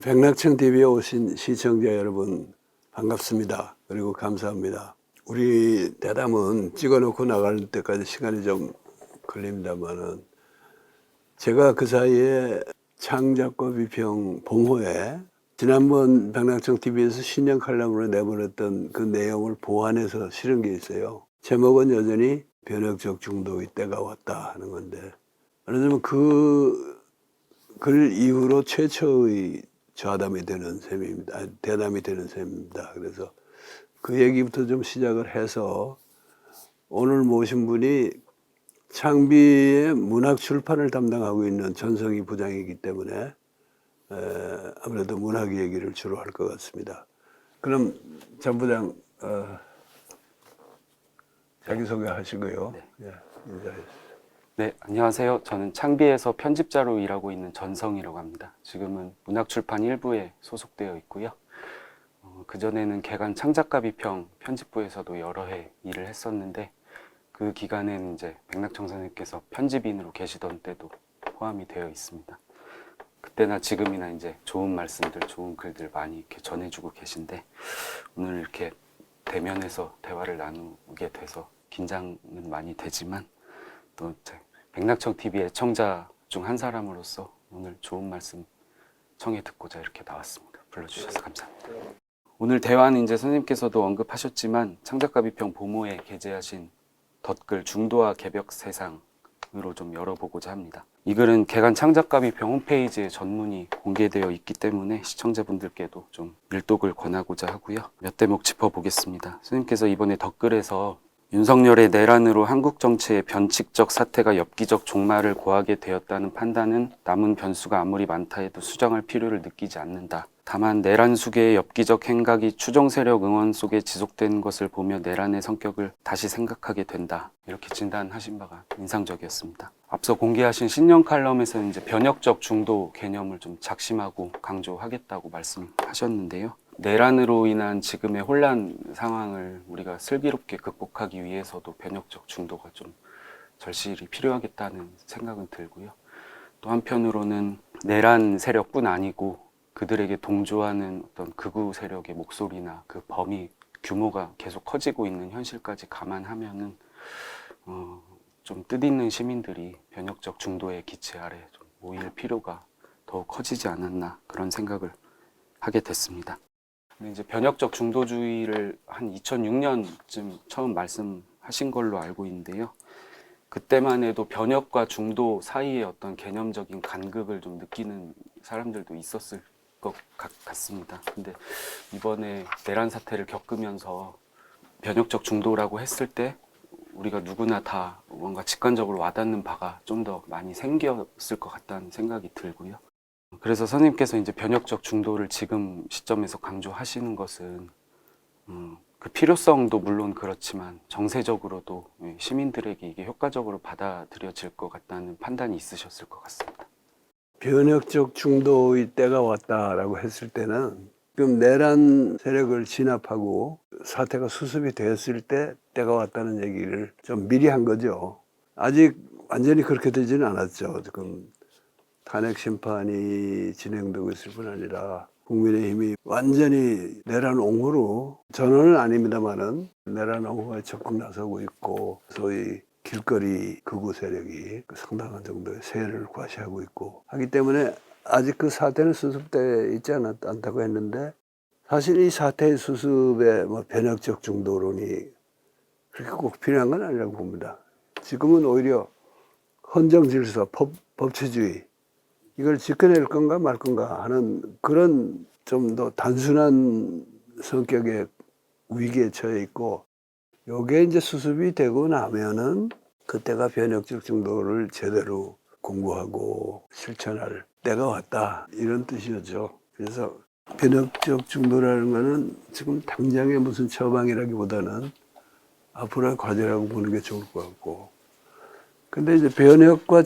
백낙천 TV에 오신 시청자 여러분 반갑습니다. 그리고 감사합니다. 우리 대담은 찍어놓고 나갈 때까지 시간이 좀 걸립니다만은 제가 그 사이에 창작과 비평 봄호에 지난번 백낙천 TV에서 신년 칼럼으로 내보냈던 그 내용을 보완해서 실은 게 있어요. 제목은 여전히 변혁적 중독의 때가 왔다 하는 건데, 말하자면 그 글 이후로 최초의 좌담이 되는 셈입니다. 대담이 되는 셈입니다. 그래서 그 얘기부터 좀 시작을 해서 오늘 모신 분이 창비의 문학 출판을 담당하고 있는 전성희 부장이기 때문에 아무래도 문학 얘기를 주로 할 것 같습니다. 그럼 전 부장 자기소개 하시고요. 네. 예, 인사해주세요. 네, 안녕하세요. 저는 창비에서 편집자로 일하고 있는 전성이라고 합니다. 지금은 문학출판 일부에 소속되어 있고요. 그전에는 개간 창작가 비평 편집부에서도 여러 해 일을 했었는데, 그 기간에는 이제 백낙천 선생님께서 편집인으로 계시던 때도 포함이 되어 있습니다. 그때나 지금이나 이제 좋은 말씀들, 좋은 글들 많이 이렇게 전해주고 계신데, 오늘 이렇게 대면에서 대화를 나누게 돼서 긴장은 많이 되지만, 또 백낙천 TV 애청자 중 한 사람으로서 오늘 좋은 말씀 청해 듣고자 이렇게 나왔습니다. 불러주셔서 감사합니다. 오늘 대화는 이제 선생님께서도 언급하셨지만 창작가 비평 보모에 게재하신 덧글 중도와 개벽 세상으로 좀 열어보고자 합니다. 이 글은 개간 창작가 비평 홈페이지에 전문이 공개되어 있기 때문에 시청자분들께도 좀 일독을 권하고자 하고요. 몇 대목 짚어보겠습니다. 선생님께서 이번에 덧글에서 윤석열의 내란으로 한국 정치의 변칙적 사태가 엽기적 종말을 고하게 되었다는 판단은 남은 변수가 아무리 많다 해도 수정할 필요를 느끼지 않는다. 다만 내란 수계의 엽기적 행각이 추종 세력 응원 속에 지속된 것을 보며 내란의 성격을 다시 생각하게 된다. 이렇게 진단하신 바가 인상적이었습니다. 앞서 공개하신 신년 칼럼에서 이제 변혁적 중도 개념을 좀 작심하고 강조하겠다고 말씀하셨는데요. 내란으로 인한 지금의 혼란 상황을 우리가 슬기롭게 극복하기 위해서도 변혁적 중도가 좀 절실히 필요하겠다는 생각은 들고요. 또 한편으로는 내란 세력뿐 아니고 그들에게 동조하는 어떤 극우 세력의 목소리나 그 범위 규모가 계속 커지고 있는 현실까지 감안하면은 좀 뜻있는 시민들이 변혁적 중도의 기체 아래 좀 모일 필요가 더욱 커지지 않았나 그런 생각을 하게 됐습니다. 이제 변혁적 중도주의를 한 2006년쯤 처음 말씀하신 걸로 알고 있는데요. 그때만 해도 변혁과 중도 사이의 어떤 개념적인 간극을 좀 느끼는 사람들도 있었을 것 같습니다. 근데 이번에 내란 사태를 겪으면서 변혁적 중도라고 했을 때 우리가 누구나 다 뭔가 직관적으로 와닿는 바가 좀 더 많이 생겼을 것 같다는 생각이 들고요. 그래서 선생님께서 이제 변혁적 중도를 지금 시점에서 강조하시는 것은 그 필요성도 물론 그렇지만 정세적으로도 시민들에게 이게 효과적으로 받아들여질 것 같다는 판단이 있으셨을 것 같습니다. 변혁적 중도의 때가 왔다라고 했을 때는 지금 내란 세력을 진압하고 사태가 수습이 되었을 때 때가 왔다는 얘기를 좀 미리 한 거죠. 아직 완전히 그렇게 되지는 않았죠. 지금 탄핵 심판이 진행되고 있을 뿐 아니라 국민의힘이 완전히 내란 옹호로, 전원은 아닙니다만은 내란 옹호에 적극 나서고 있고, 소위 길거리 극우 세력이 상당한 정도의 세를 과시하고 있고 하기 때문에 아직 그 사태는 수습돼 있지 않다고 했는데, 사실 이 사태의 수습에 변혁적 중도론이 그렇게 꼭 필요한 건 아니라고 봅니다. 지금은 오히려 헌정 질서, 법치주의 이걸 지켜낼 건가 말 건가 하는 그런 좀 더 단순한 성격의 위기에 처해 있고, 요게 이제 수습이 되고 나면은 그때가 변혁적 중도를 제대로 공부하고 실천할 때가 왔다, 이런 뜻이었죠. 그래서 변혁적 중도라는 거는 지금 당장의 무슨 처방이라기보다는 앞으로의 과제라고 보는 게 좋을 것 같고, 근데 이제 변혁적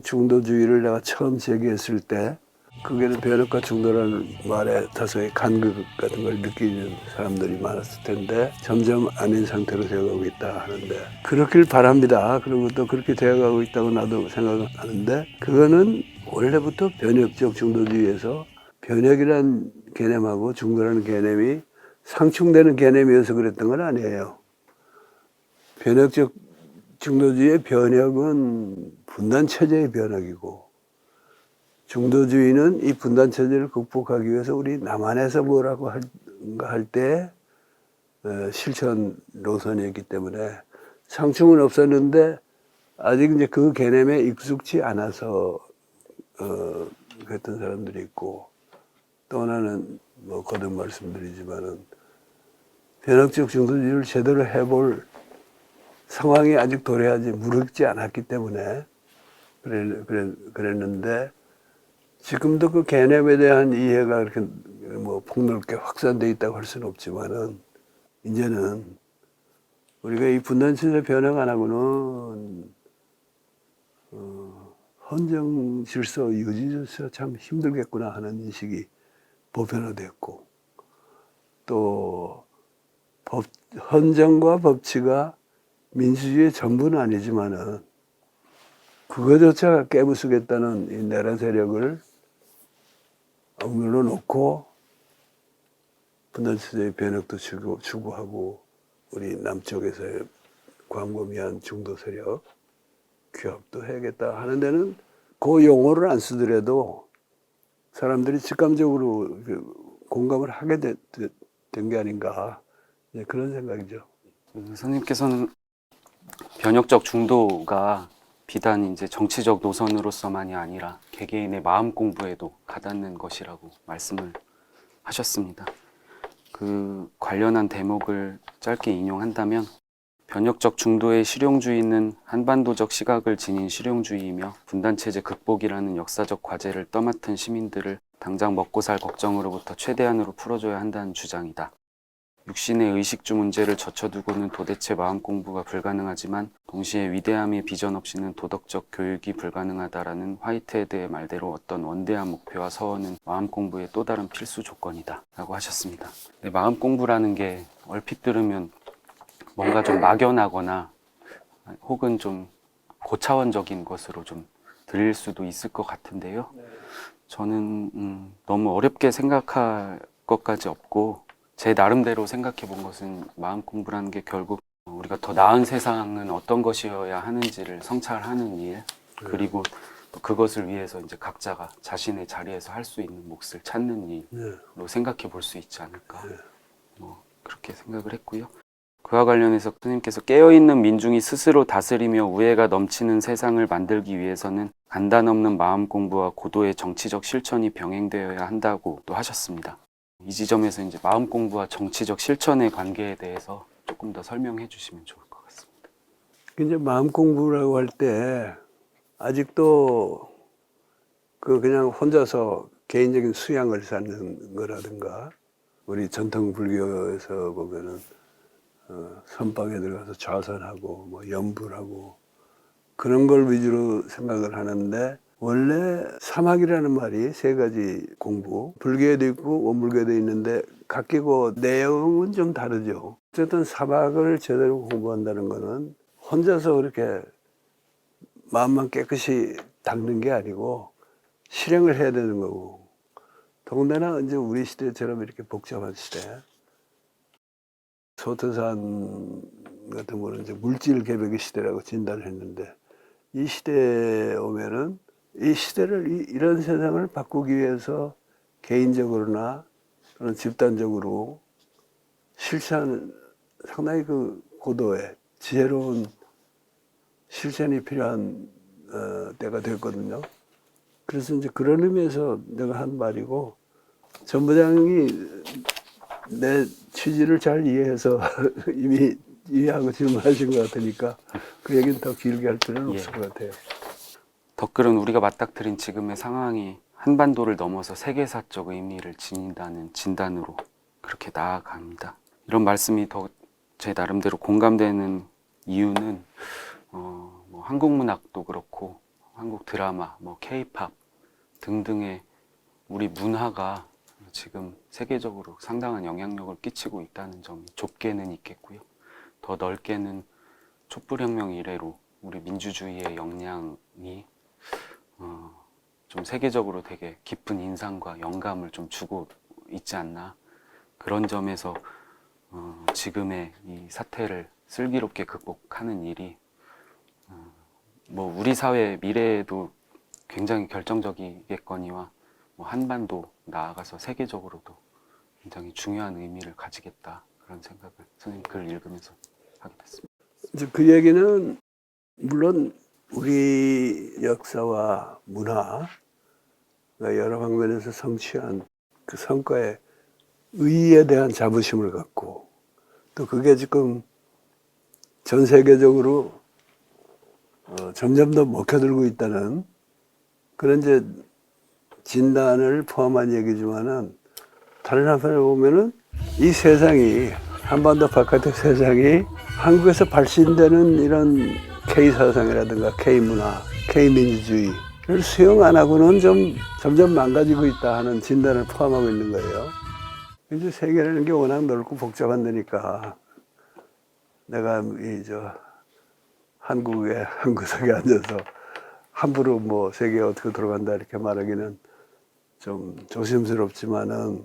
중도주의를 내가 처음 제기했을 때 그게는 변혁과 중도라는 말에 다소의 간극 같은 걸 느끼는 사람들이 많았을 텐데 점점 아닌 상태로 되어가고 있다 하는데 그렇길 바랍니다. 그리고 또 그렇게 되어가고 있다고 나도 생각하는데 그거는 원래부터 변혁적 중도주의에서 변혁이란 개념하고 중도라는 개념이 상충되는 개념이어서 그랬던 건 아니에요. 변혁적 중도주의의 변혁은 분단체제의 변혁이고 중도주의는 이 분단체제를 극복하기 위해서 우리 남한에서 뭐라고 할 때 실천 노선이었기 때문에 상충은 없었는데 아직 이제 그 개념에 익숙치 않아서 그랬던 사람들이 있고 또 하나는 뭐 거듭 말씀드리지만은 변혁적 중도주의를 제대로 해볼 상황이 아직 도래하지 무르익지 않았기 때문에 그랬는데 지금도 그 개념에 대한 이해가 그렇게 뭐 폭넓게 확산되어 있다고 할 수는 없지만은 이제는 우리가 이 분단체제 변혁 안 하고는 헌정 질서 유지 질서 참 힘들겠구나 하는 인식이 보편화됐고 또 헌정과 법치가 민주주의의 전부는 아니지만은 그거조차 깨부수겠다는 이 내란 세력을 억눌러 놓고 분단체제의 변혁도 추구하고 우리 남쪽에서의 광범위한 중도 세력 규합도 해야겠다 하는 데는 그 용어를 안 쓰더라도 사람들이 직감적으로 공감을 하게 된 게 아닌가 그런 생각이죠. 선생님께서는 변혁적 중도가 비단 이제 정치적 노선으로서만이 아니라 개개인의 마음 공부에도 가닿는 것이라고 말씀을 하셨습니다. 그 관련한 대목을 짧게 인용한다면 변혁적 중도의 실용주의는 한반도적 시각을 지닌 실용주의이며 분단체제 극복이라는 역사적 과제를 떠맡은 시민들을 당장 먹고 살 걱정으로부터 최대한으로 풀어줘야 한다는 주장이다. 육신의 의식주 문제를 젖혀두고는 도대체 마음 공부가 불가능하지만 동시에 위대함의 비전 없이는 도덕적 교육이 불가능하다라는 화이트헤드의 말대로 어떤 원대한 목표와 서원은 마음 공부의 또 다른 필수 조건이다 라고 하셨습니다. 근데 마음 공부라는 게 얼핏 들으면 뭔가 좀 막연하거나 혹은 좀 고차원적인 것으로 좀 들릴 수도 있을 것 같은데요. 저는 너무 어렵게 생각할 것까지 없고 제 나름대로 생각해 본 것은 마음 공부라는 게 결국 우리가 더 나은 세상은 어떤 것이어야 하는지를 성찰하는 일, 그리고 또 그것을 위해서 이제 각자가 자신의 자리에서 할 수 있는 몫을 찾는 일로 생각해 볼 수 있지 않을까. 뭐 그렇게 생각을 했고요. 그와 관련해서 스님께서 깨어있는 민중이 스스로 다스리며 우애가 넘치는 세상을 만들기 위해서는 간단 없는 마음 공부와 고도의 정치적 실천이 병행되어야 한다고 또 하셨습니다. 이 지점에서 이제 마음 공부와 정치적 실천의 관계에 대해서 조금 더 설명해 주시면 좋을 것 같습니다. 이제 마음 공부라고 할 때 아직도 그냥 혼자서 개인적인 수양을 쌓는 거라든가 우리 전통 불교에서 보면은 선방에 들어가서 좌선하고 뭐 염불하고 그런 걸 위주로 생각을 하는데 원래 사막이라는 말이 세 가지 공부 불교에도 있고 원불교에도 있는데 각기고 내용은 좀 다르죠. 어쨌든 사막을 제대로 공부한다는 거는 혼자서 그렇게 마음만 깨끗이 닦는 게 아니고 실행을 해야 되는 거고 더군다나 이제 우리 시대처럼 이렇게 복잡한 시대 소태산 같은 거는 이제 물질 개벽의 시대라고 진단을 했는데 이 시대에 오면은 이 시대를 이런 세상을 바꾸기 위해서 개인적으로나 또는 집단적으로 실천 상당히 그 고도의 지혜로운 실천이 필요한 때가 됐거든요. 그래서 이제 그런 의미에서 내가 한 말이고 전 부장이 내 취지를 잘 이해해서 이미 이해하고 질문하신 것 같으니까 그 얘기는 더 길게 할 필요는 없을 것 같아요. 덧글은 우리가 맞닥뜨린 지금의 상황이 한반도를 넘어서 세계사적 의미를 지닌다는 진단으로 그렇게 나아갑니다. 이런 말씀이 더 제 나름대로 공감되는 이유는 뭐 한국 문학도 그렇고 한국 드라마, 뭐 K-팝 등등의 우리 문화가 지금 세계적으로 상당한 영향력을 끼치고 있다는 점이 좁게는 있겠고요. 더 넓게는 촛불혁명 이래로 우리 민주주의의 역량이 좀 세계적으로 되게 깊은 인상과 영감을 좀 주고 있지 않나. 그런 점에서 지금의 이 사태를 슬기롭게 극복하는 일이 뭐 우리 사회 미래에도 굉장히 결정적이겠거니와 뭐 한반도 나아가서 세계적으로도 굉장히 중요한 의미를 가지겠다, 그런 생각을 선생님 글 읽으면서 하게 됐습니다. 이제 그 얘기는 물론 우리 역사와 문화가 여러 방면에서 성취한 그 성과의 의의에 대한 자부심을 갖고, 또 그게 지금 전 세계적으로 점점 더 먹혀들고 있다는 그런 이제 진단을 포함한 얘기지만은, 다른 한편으로 보면은 이 세상이, 한반도 바깥의 세상이 한국에서 발신되는 이런 K사상이라든가 K문화, K민주주의를 수용 안 하고는 좀 점점 망가지고 있다 하는 진단을 포함하고 있는 거예요. 이제 세계라는 게 워낙 넓고 복잡한 데니까 내가 한국의 한 구석에 앉아서 함부로 뭐 세계가 어떻게 돌아간다 이렇게 말하기는 좀 조심스럽지만은,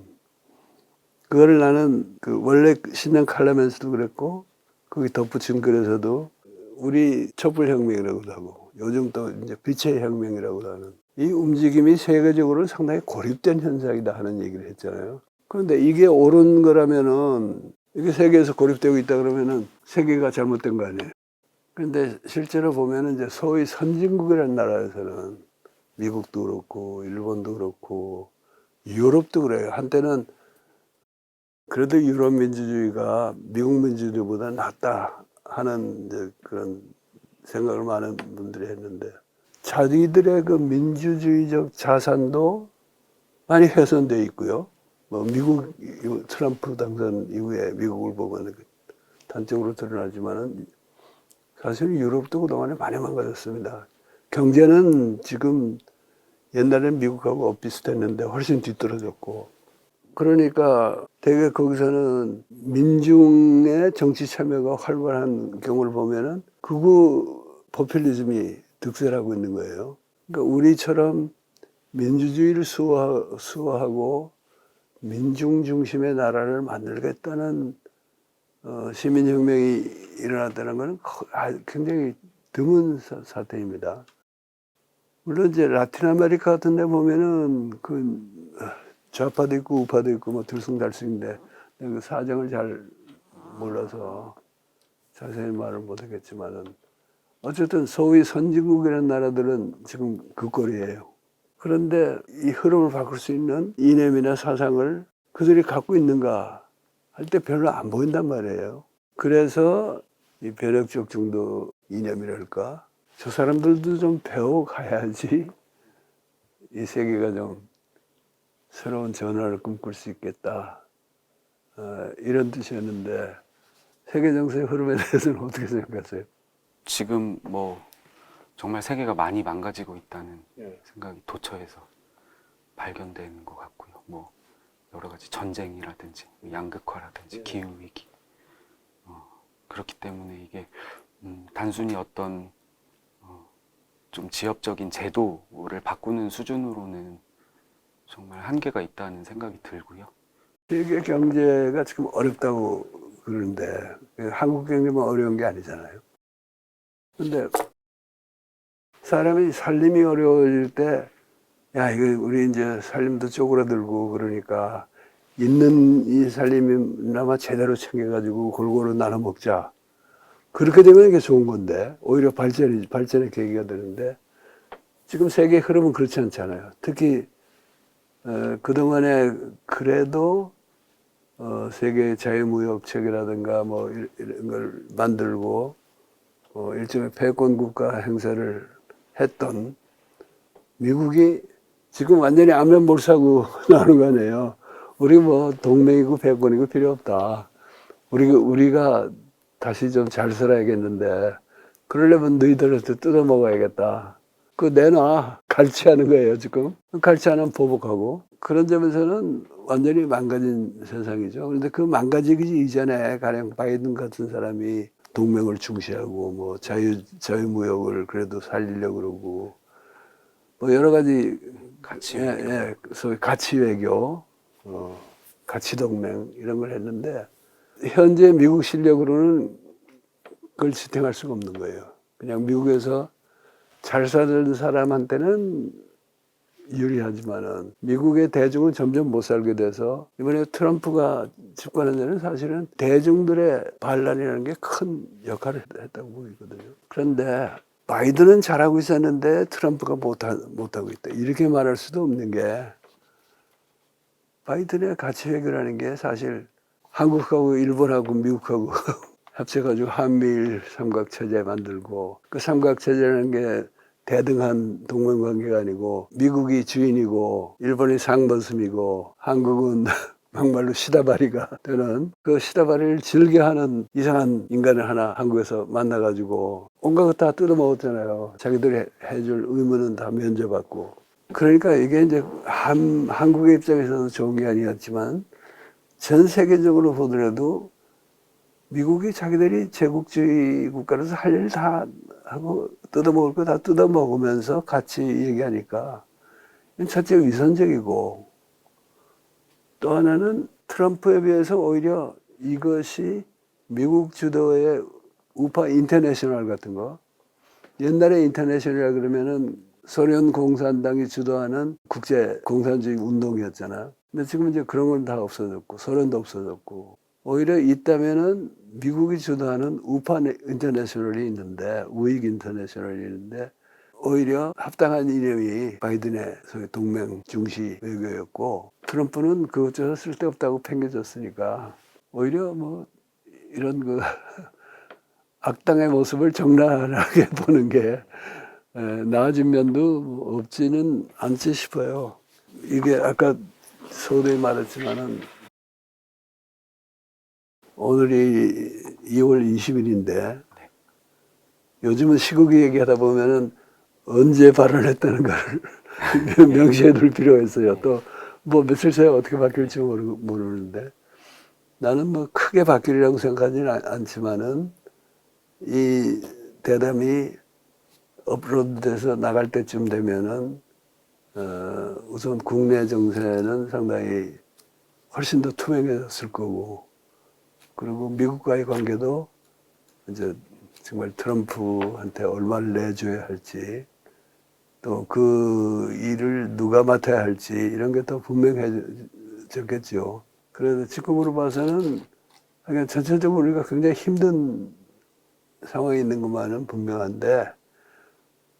그거를 나는 그 원래 신년 칼럼에서도 그랬고 거기 덧붙인 글에서도 우리 촛불혁명이라고도 하고 요즘 또 이제 빛의 혁명이라고도 하는 이 움직임이 세계적으로 상당히 고립된 현상이다 하는 얘기를 했잖아요. 그런데 이게 옳은 거라면은, 이게 세계에서 고립되고 있다 그러면은 세계가 잘못된 거 아니에요. 그런데 실제로 보면은 이제 소위 선진국이라는 나라에서는 미국도 그렇고 일본도 그렇고 유럽도 그래요. 한때는 그래도 유럽 민주주의가 미국 민주주의보다 낫다 하는 이제 그런 생각을 많은 분들이 했는데, 자기들의 그 민주주의적 자산도 많이 훼손되어 있고요. 뭐 미국 트럼프 당선 이후에 미국을 보면 단적으로 드러나지만은 사실 유럽도 그동안에 많이 망가졌습니다. 경제는 지금 옛날엔 미국하고 엇비슷했는데 훨씬 뒤떨어졌고, 그러니까 되게 거기서는 민중의 정치 참여가 활발한 경우를 보면은 극우 포퓰리즘이 득세하고 있는 거예요. 그러니까 우리처럼 민주주의를 수호하고 민중 중심의 나라를 만들겠다는 시민혁명이 일어났다는 것은 굉장히 드문 사태입니다. 물론 이제 라틴 아메리카 같은 데 보면은 그 좌파도 있고 우파도 있고 뭐 들쑥날쑥인데 그 사정을 잘 몰라서 자세히 말을 못하겠지만은, 어쨌든 소위 선진국이라는 나라들은 지금 그 꼴이에요. 그런데 이 흐름을 바꿀 수 있는 이념이나 사상을 그들이 갖고 있는가 할 때 별로 안 보인단 말이에요. 그래서 이 변혁적 중도 이념이랄까, 저 사람들도 좀 배워가야지 이 세계가 좀 새로운 전환을 꿈꿀 수 있겠다, 이런 뜻이었는데, 세계 정세의 흐름에 대해서는 어떻게 생각하세요? 지금 뭐 정말 세계가 많이 망가지고 있다는 예. 생각이 도처에서 발견되는 것 같고요. 뭐 여러 가지 전쟁이라든지 양극화라든지 기후위기, 그렇기 때문에 이게 단순히 어떤 좀 지역적인 제도를 바꾸는 수준으로는 정말 한계가 있다는 생각이 들고요. 세계 경제가 지금 어렵다고 그러는데 한국 경제만 어려운 게 아니잖아요. 근데 사람이 살림이 어려워질 때, 야, 이거 우리 이제 살림도 쪼그라들고 그러니까 있는 이 살림이나마 제대로 챙겨가지고 골고루 나눠 먹자. 그렇게 되면 이게 좋은 건데, 오히려 발전의 계기가 되는데, 지금 세계 흐름은 그렇지 않잖아요. 특히 그동안에 그래도 세계 자유무역체계라든가 뭐 이런 걸 만들고 일종의 패권 국가 행세를 했던 미국이 지금 완전히 안면몰사고 나오는 거 아니에요. 우리 뭐 동맹이고 패권이고 필요 없다. 우리가 다시 좀 잘 살아야겠는데, 그러려면 너희들한테 뜯어먹어야겠다. 그 내놔. 갈취하는 거예요, 지금. 갈취하는 보복하고. 그런 점에서는 완전히 망가진 세상이죠. 그런데 그 망가지기 이전에 가령 바이든 같은 사람이 동맹을 중시하고 뭐 자유무역을 그래도 살리려고 그러고 뭐 여러 가지 가치 예, 외교. 예, 소위 가치 외교, 가치 동맹 이런 걸 했는데 현재 미국 실력으로는 그걸 지탱할 수가 없는 거예요. 그냥 미국에서 잘 사는 사람한테는 유리하지만은 미국의 대중은 점점 못 살게 돼서 이번에 트럼프가 집권한 데는 사실은 대중들의 반란이라는 게 큰 역할을 했다고 보이거든요. 그런데 바이든은 잘하고 있었는데 트럼프가 못하고 있다. 이렇게 말할 수도 없는 게 바이든의 가치 외교라는 게 사실 한국하고 일본하고 미국하고 합쳐가지고 한미일 삼각체제 만들고 그 삼각체제라는 게 대등한 동맹관계가 아니고 미국이 주인이고 일본이 상버슴이고 한국은 막말로 시다바리가 되는 그 시다바리를 즐겨하는 이상한 인간을 하나 한국에서 만나가지고 온갖 것 다 뜯어먹었잖아요. 자기들이 해줄 의무는 다 면제받고. 그러니까 이게 이제 한국의 입장에서는 좋은 게 아니었지만 전 세계적으로 보더라도 미국이 자기들이 제국주의 국가로서 할 일 다 하고 뜯어먹을 거 다 뜯어먹으면서 같이 얘기하니까 첫째 위선적이고 또 하나는 트럼프에 비해서 오히려 이것이 미국 주도의 우파 인터내셔널 같은 거 옛날에 인터내셔널 그러면은 소련 공산당이 주도하는 국제 공산주의 운동이었잖아. 근데 지금 이제 그런 건 다 없어졌고 소련도 없어졌고 오히려 있다면은 미국이 주도하는 우파 인터내셔널이 있는데 우익 인터내셔널이 있는데 오히려 합당한 이름이 바이든의 소위 동맹 중시 외교였고 트럼프는 그것저것 쓸데없다고 팽개쳤으니까 오히려 뭐 이런 그 악당의 모습을 적나라하게 보는 게 나아진 면도 없지는 않지 싶어요. 이게 아까 소대에 말했지만은 오늘이 2월 20일인데 요즘은 시국이 얘기하다 보면은 언제 발언했다는 걸 명시해 둘 필요가 있어요. 또 뭐 며칠 사이에 어떻게 바뀔지 모르는데 나는 뭐 크게 바뀌리라고 생각하지는 않지만은 이 대담이 업로드돼서 나갈 때쯤 되면은 우선 국내 정세는 상당히 훨씬 더 투명해졌을 거고 그리고 미국과의 관계도 이제 정말 트럼프한테 얼마를 내줘야 할지 또 그 일을 누가 맡아야 할지 이런 게 더 분명해졌겠죠. 그래서 지금으로 봐서는 그냥 전체적으로 우리가 굉장히 힘든 상황에 있는 것만은 분명한데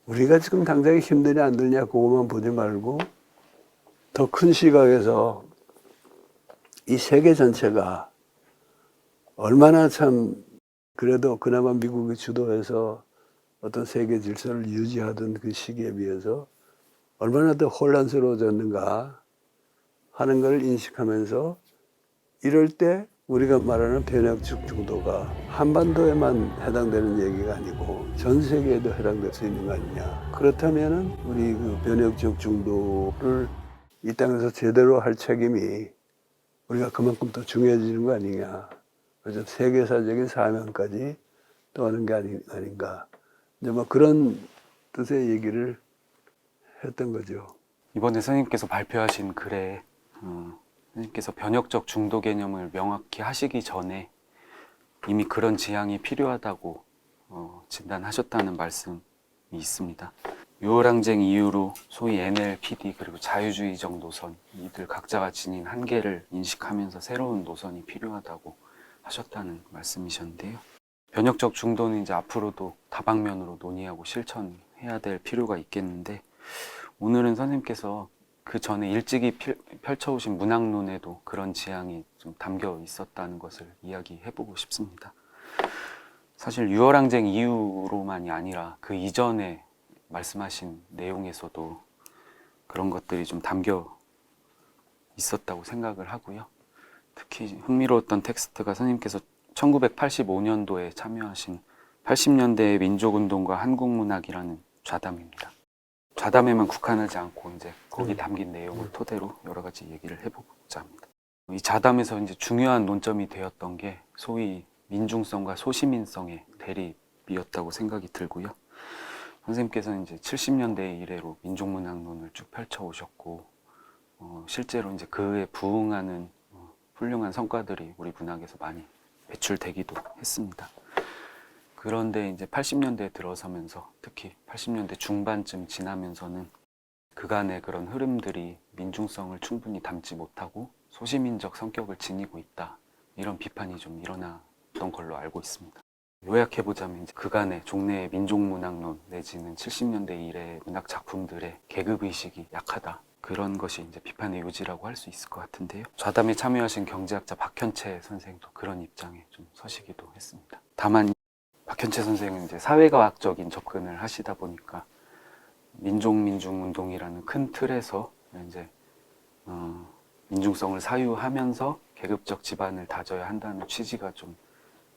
우리가 지금 당장에 힘드냐 안 드냐 그것만 보지 말고 더 큰 시각에서 이 세계 전체가 얼마나 참 그래도 그나마 미국이 주도해서 어떤 세계 질서를 유지하던 그 시기에 비해서 얼마나 더 혼란스러워졌는가 하는 걸 인식하면서 이럴 때 우리가 말하는 변혁적 중도가 한반도에만 해당되는 얘기가 아니고 전 세계에도 해당될 수 있는 거 아니냐. 그렇다면은 우리 그 변혁적 중도를 이 땅에서 제대로 할 책임이 우리가 그만큼 더 중요해지는 거 아니냐. 그래서 세계사적인 사명까지 또 하는 게 아닌가. 이제 뭐 그런 뜻의 얘기를 했던 거죠. 이번에 선생님께서 발표하신 글에 선생님께서 변혁적 중도 개념을 명확히 하시기 전에 이미 그런 지향이 필요하다고 진단하셨다는 말씀이 있습니다. 6월 항쟁 이후로 소위 NLPD 그리고 자유주의적 노선 이들 각자가 지닌 한계를 인식하면서 새로운 노선이 필요하다고 하셨다는 말씀이셨는데요. 변혁적 중도는 이제 앞으로도 다방면으로 논의하고 실천해야 될 필요가 있겠는데 오늘은 선생님께서 그 전에 일찍이 펼쳐오신 문학론에도 그런 지향이 좀 담겨 있었다는 것을 이야기해보고 싶습니다. 사실 6월 항쟁 이후로만이 아니라 그 이전에 말씀하신 내용에서도 그런 것들이 좀 담겨 있었다고 생각을 하고요. 특히 흥미로웠던 텍스트가 선생님께서 1985년도에 참여하신 80년대의 민족운동과 한국문학이라는 좌담입니다. 좌담에만 국한하지 않고 이제 거기 담긴 내용을 토대로 여러 가지 얘기를 해보고자 합니다. 이 좌담에서 이제 중요한 논점이 되었던 게 소위 민중성과 소시민성의 대립이었다고 생각이 들고요. 선생님께서는 이제 70년대 이래로 민족문학론을 쭉 펼쳐오셨고, 실제로 이제 그에 부응하는 훌륭한 성과들이 우리 문학에서 많이 배출되기도 했습니다. 그런데 이제 80년대에 들어서면서, 특히 80년대 중반쯤 지나면서는 그간의 그런 흐름들이 민중성을 충분히 담지 못하고 소시민적 성격을 지니고 있다, 이런 비판이 좀 일어났던 걸로 알고 있습니다. 요약해보자면 이제 그간의 종래의 민족문학론 내지는 70년대 이래 문학 작품들의 계급의식이 약하다, 그런 것이 이제 비판의 요지라고 할 수 있을 것 같은데요. 좌담에 참여하신 경제학자 박현채 선생도 그런 입장에 좀 서시기도 했습니다. 다만 박현채 선생은 이제 사회과학적인 접근을 하시다 보니까 민중운동이라는 큰 틀에서 이제 민중성을 사유하면서 계급적 지반을 다져야 한다는 취지가 좀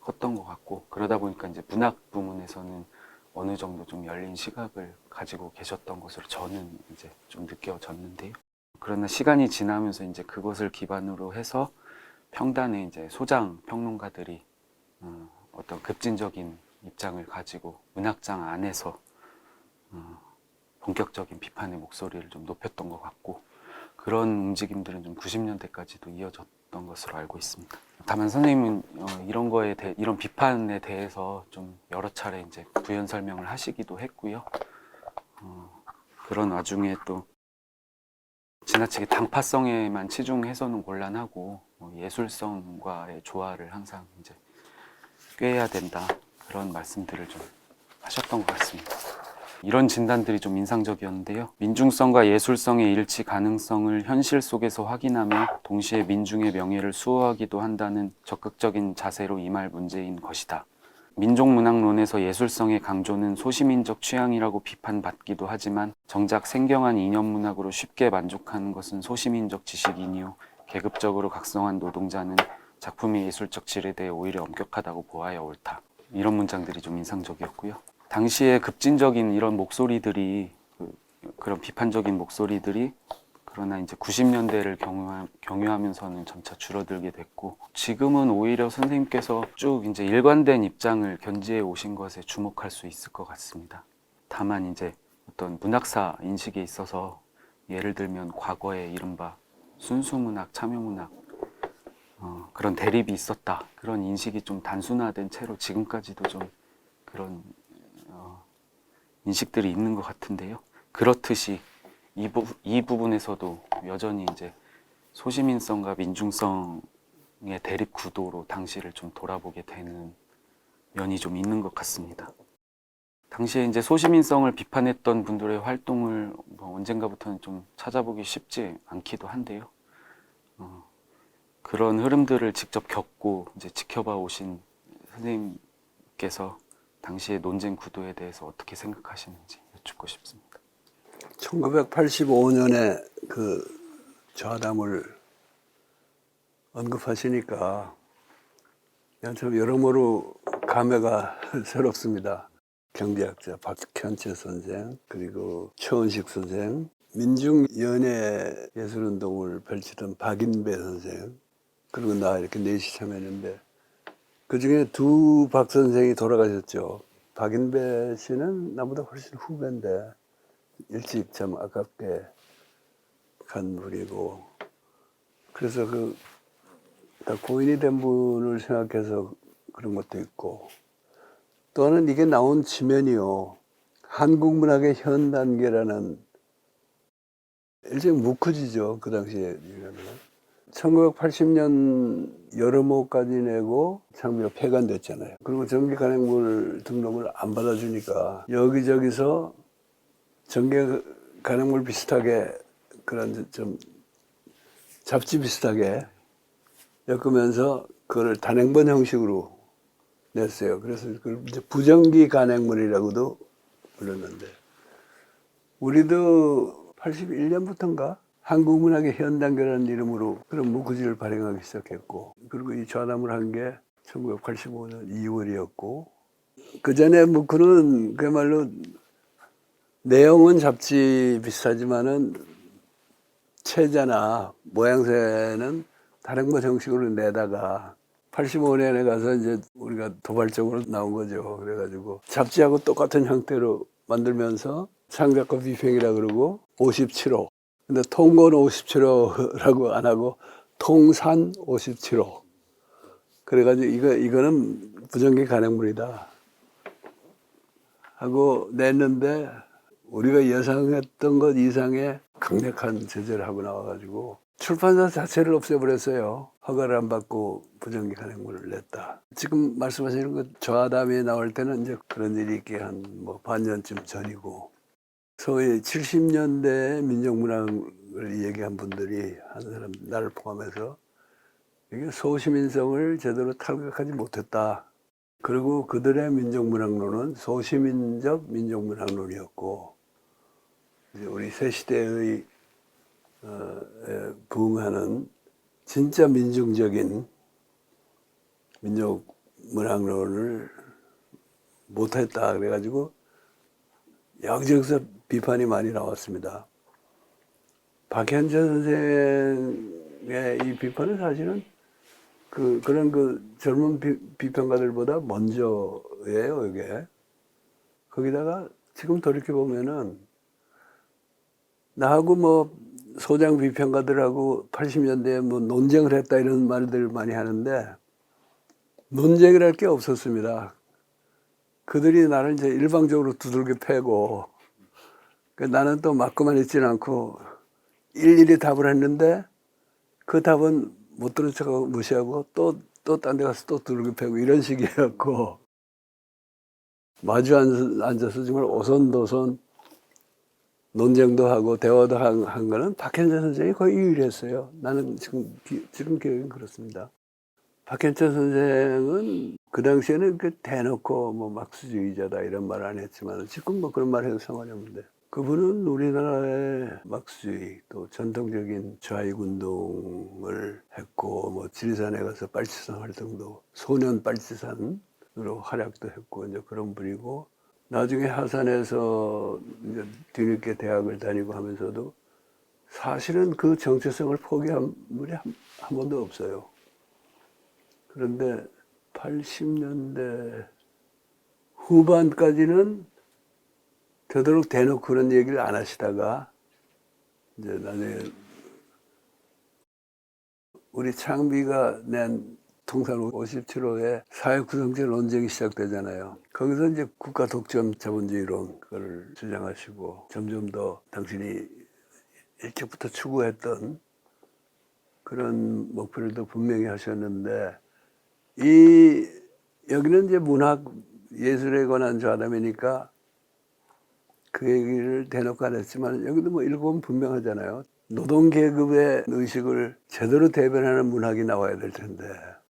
컸던 것 같고, 그러다 보니까 이제 문학 부문에서는 어느 정도 좀 열린 시각을 가지고 계셨던 것으로 저는 이제 좀 느껴졌는데요. 그러나 시간이 지나면서 이제 그것을 기반으로 해서 평단의 이제 소장 평론가들이 어떤 급진적인 입장을 가지고 문학장 안에서 본격적인 비판의 목소리를 좀 높였던 것 같고, 그런 움직임들은 좀 90년대까지도 이어졌던 것으로 알고 있습니다. 다만 선생님은 이런 비판에 대해서 좀 여러 차례 이제 부연 설명을 하시기도 했고요. 그런 와중에 또 지나치게 당파성에만 치중해서는 곤란하고 예술성과의 조화를 항상 이제 꾀해야 된다, 그런 말씀들을 좀 하셨던 것 같습니다. 이런 진단들이 좀 인상적이었는데요. 민중성과 예술성의 일치 가능성을 현실 속에서 확인하며 동시에 민중의 명예를 수호하기도 한다는 적극적인 자세로 임할 문제인 것이다. 민족문학론에서 예술성의 강조는 소시민적 취향이라고 비판받기도 하지만 정작 생경한 이념문학으로 쉽게 만족하는 것은 소시민적 지식이니요, 계급적으로 각성한 노동자는 작품의 예술적 질에 대해 오히려 엄격하다고 보아야 옳다. 이런 문장들이 좀 인상적이었고요. 당시에 급진적인 이런 목소리들이, 그런 비판적인 목소리들이 그러나 이제 90년대를 경유하면서는 점차 줄어들게 됐고, 지금은 오히려 선생님께서 쭉 이제 일관된 입장을 견지해 오신 것에 주목할 수 있을 것 같습니다. 다만 이제 어떤 문학사 인식에 있어서 예를 들면 과거에 이른바 순수문학, 참여문학 그런 대립이 있었다, 그런 인식이 좀 단순화된 채로 지금까지도 좀 그런 인식들이 있는 것 같은데요. 그렇듯이 이 부분에서도 여전히 이제 소시민성과 민중성의 대립 구도로 당시를 좀 돌아보게 되는 면이 좀 있는 것 같습니다. 당시에 이제 소시민성을 비판했던 분들의 활동을 언젠가부터는 좀 찾아보기 쉽지 않기도 한데요. 그런 흐름들을 직접 겪고 이제 지켜봐 오신 선생님께서 당시의 논쟁 구도에 대해서 어떻게 생각하시는지 여쭙고 싶습니다. 1985년에 그 좌담을 언급하시니까 좀 여러모로 감회가 새롭습니다. 경제학자 박현채 선생, 그리고 최원식 선생, 민중연예 예술운동을 펼치던 박인배 선생, 그리고 나 이렇게 넷이 참여했는데 그 중에 두 박 선생이 돌아가셨죠. 박인배 씨는 나보다 훨씬 후배인데 일찍 참 아깝게 간 분이고, 그래서 다 고인이 된 분을 생각해서 그런 것도 있고, 또는 이게 나온 지면이요, 한국문학의 현 단계라는 일종의 무크지죠. 그 당시에 1980년 여름호까지 내고 장비가 폐간됐잖아요. 그리고 정기 간행물 등록을 안 받아주니까 여기저기서 정기 간행물 비슷하게 그런 좀 잡지 비슷하게 엮으면서 그걸 단행본 형식으로 냈어요. 그래서 그걸 이제 부정기 간행물이라고도 불렀는데, 우리도 81년부터인가 한국문학의 현단계라는 이름으로 그런 무구지를 발행하기 시작했고, 그리고 이 좌담을 한 게 1985년 2월이었고, 그 전에 무구는 그야말로 내용은 잡지 비슷하지만은 체자나 모양새는 다른 거 정식으로 내다가 85년에 가서 이제 우리가 도발적으로 나온 거죠. 그래가지고 잡지하고 똑같은 형태로 만들면서 창작과 비평이라 그러고 57호. 근데 통건 57호라고 안 하고 통산 57호. 그래가지고 이거는 부정기 간행물이다 하고 냈는데 우리가 예상했던 것 이상의 강력한 제재를 하고 나와가지고 출판사 자체를 없애버렸어요. 허가를 안 받고 부정기 간행물을 냈다. 지금 말씀하시는 그 저하담이 나올 때는 이제 그런 일이 있게 한 뭐 반년쯤 전이고, 소위 70년대 민족문학을 얘기한 분들이 한 사람 나를 포함해서 이게 소시민성을 제대로 탈각하지 못했다. 그리고 그들의 민족문학론은 소시민적 민족문학론이었고, 이제 우리 새 시대의 부응하는 진짜 민중적인 민족문학론을 못했다. 그래가지고 여기저기서 비판이 많이 나왔습니다. 박현철 선생의 이 비판은 사실은 그런 젊은 비평가들보다 먼저예요, 이게. 거기다가 지금 돌이켜보면은 나하고 뭐 소장 비평가들하고 80년대에 뭐 논쟁을 했다 이런 말들 많이 하는데 논쟁을 할 게 없었습니다. 그들이 나를 이제 일방적으로 두들겨 패고 나는 또 맞고만 있지는 않고 일일이 답을 했는데 그 답은 못 들은 척하고 무시하고 또 딴 데 가서 또 두들겨 패고 이런 식이었고, 마주 앉아서 정말 오손도손 논쟁도 하고 대화도 한 거는 박현철 선생이 거의 유일했어요. 나는 지금 기억은 그렇습니다. 박현철 선생은 그 당시에는 대놓고 뭐 막스주의자다 이런 말 안 했지만 지금 뭐 그런 말 해도 상관이 없는데, 그분은 우리나라의 막스주의 또 전통적인 좌익운동을 했고 뭐 지리산에 가서 빨치산 활동도 소년 빨치산으로 활약도 했고 이제 그런 분이고, 나중에 하산에서 이제 뒤늦게 대학을 다니고 하면서도 사실은 그 정체성을 포기한 분이 한 번도 없어요. 그런데 80년대 후반까지는 되도록 대놓고 그런 얘기를 안 하시다가 이제 나중에 우리 창비가 낸 통산 57호에 사회구성제 논쟁이 시작되잖아요. 거기서 이제 국가 독점 자본주의론 그걸 주장하시고 점점 더 당신이 일찍부터 추구했던 그런 목표를 더 분명히 하셨는데, 여기는 이제 문학 예술에 관한 좌담이니까 그 얘기를 대놓고 안 했지만 여기도 뭐 읽어보면 분명하잖아요. 노동계급의 의식을 제대로 대변하는 문학이 나와야 될 텐데,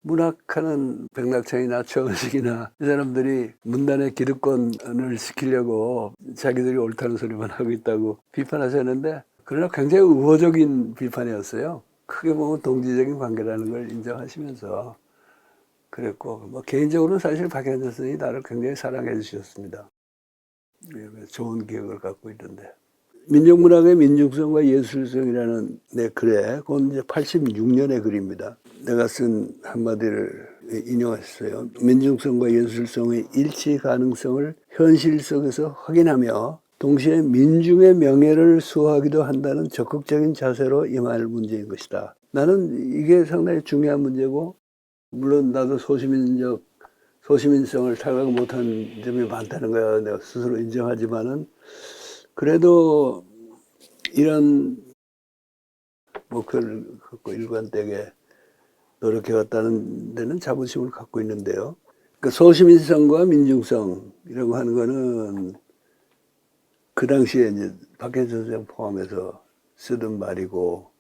문학하는 백낙천이나 최원식이나 이 사람들이 문단의 기득권을 지키려고 자기들이 옳다는 소리만 하고 있다고 비판하셨는데, 그러나 굉장히 우호적인 비판이었어요. 크게 보면 동지적인 관계라는 걸 인정하시면서 그랬고, 뭐 개인적으로는 사실 박현철 선생이 나를 굉장히 사랑해 주셨습니다. 좋은 기억을 갖고 있는데, 민족문학의 민중성과 예술성이라는 내 글에, 그건 이제 86년의 글입니다. 내가 쓴 한마디를 인용했어요. 민중성과 예술성의 일치 가능성을 현실 속에서 확인하며 동시에 민중의 명예를 수호하기도 한다는 적극적인 자세로 임할 문제인 것이다. 나는 이게 상당히 중요한 문제고, 물론 나도 소시민성을 탈각 못한 점이 많다는 거야 내가 스스로 인정하지만은, 그래도 이런 목표를 갖고 일관되게 노력해왔다는 데는 자부심을 갖고 있는데요. 그러니까 소시민성과 민중성이라고 하는 거는 그 당시에 이제 박현철 선생 포함해서 쓰던 말이고,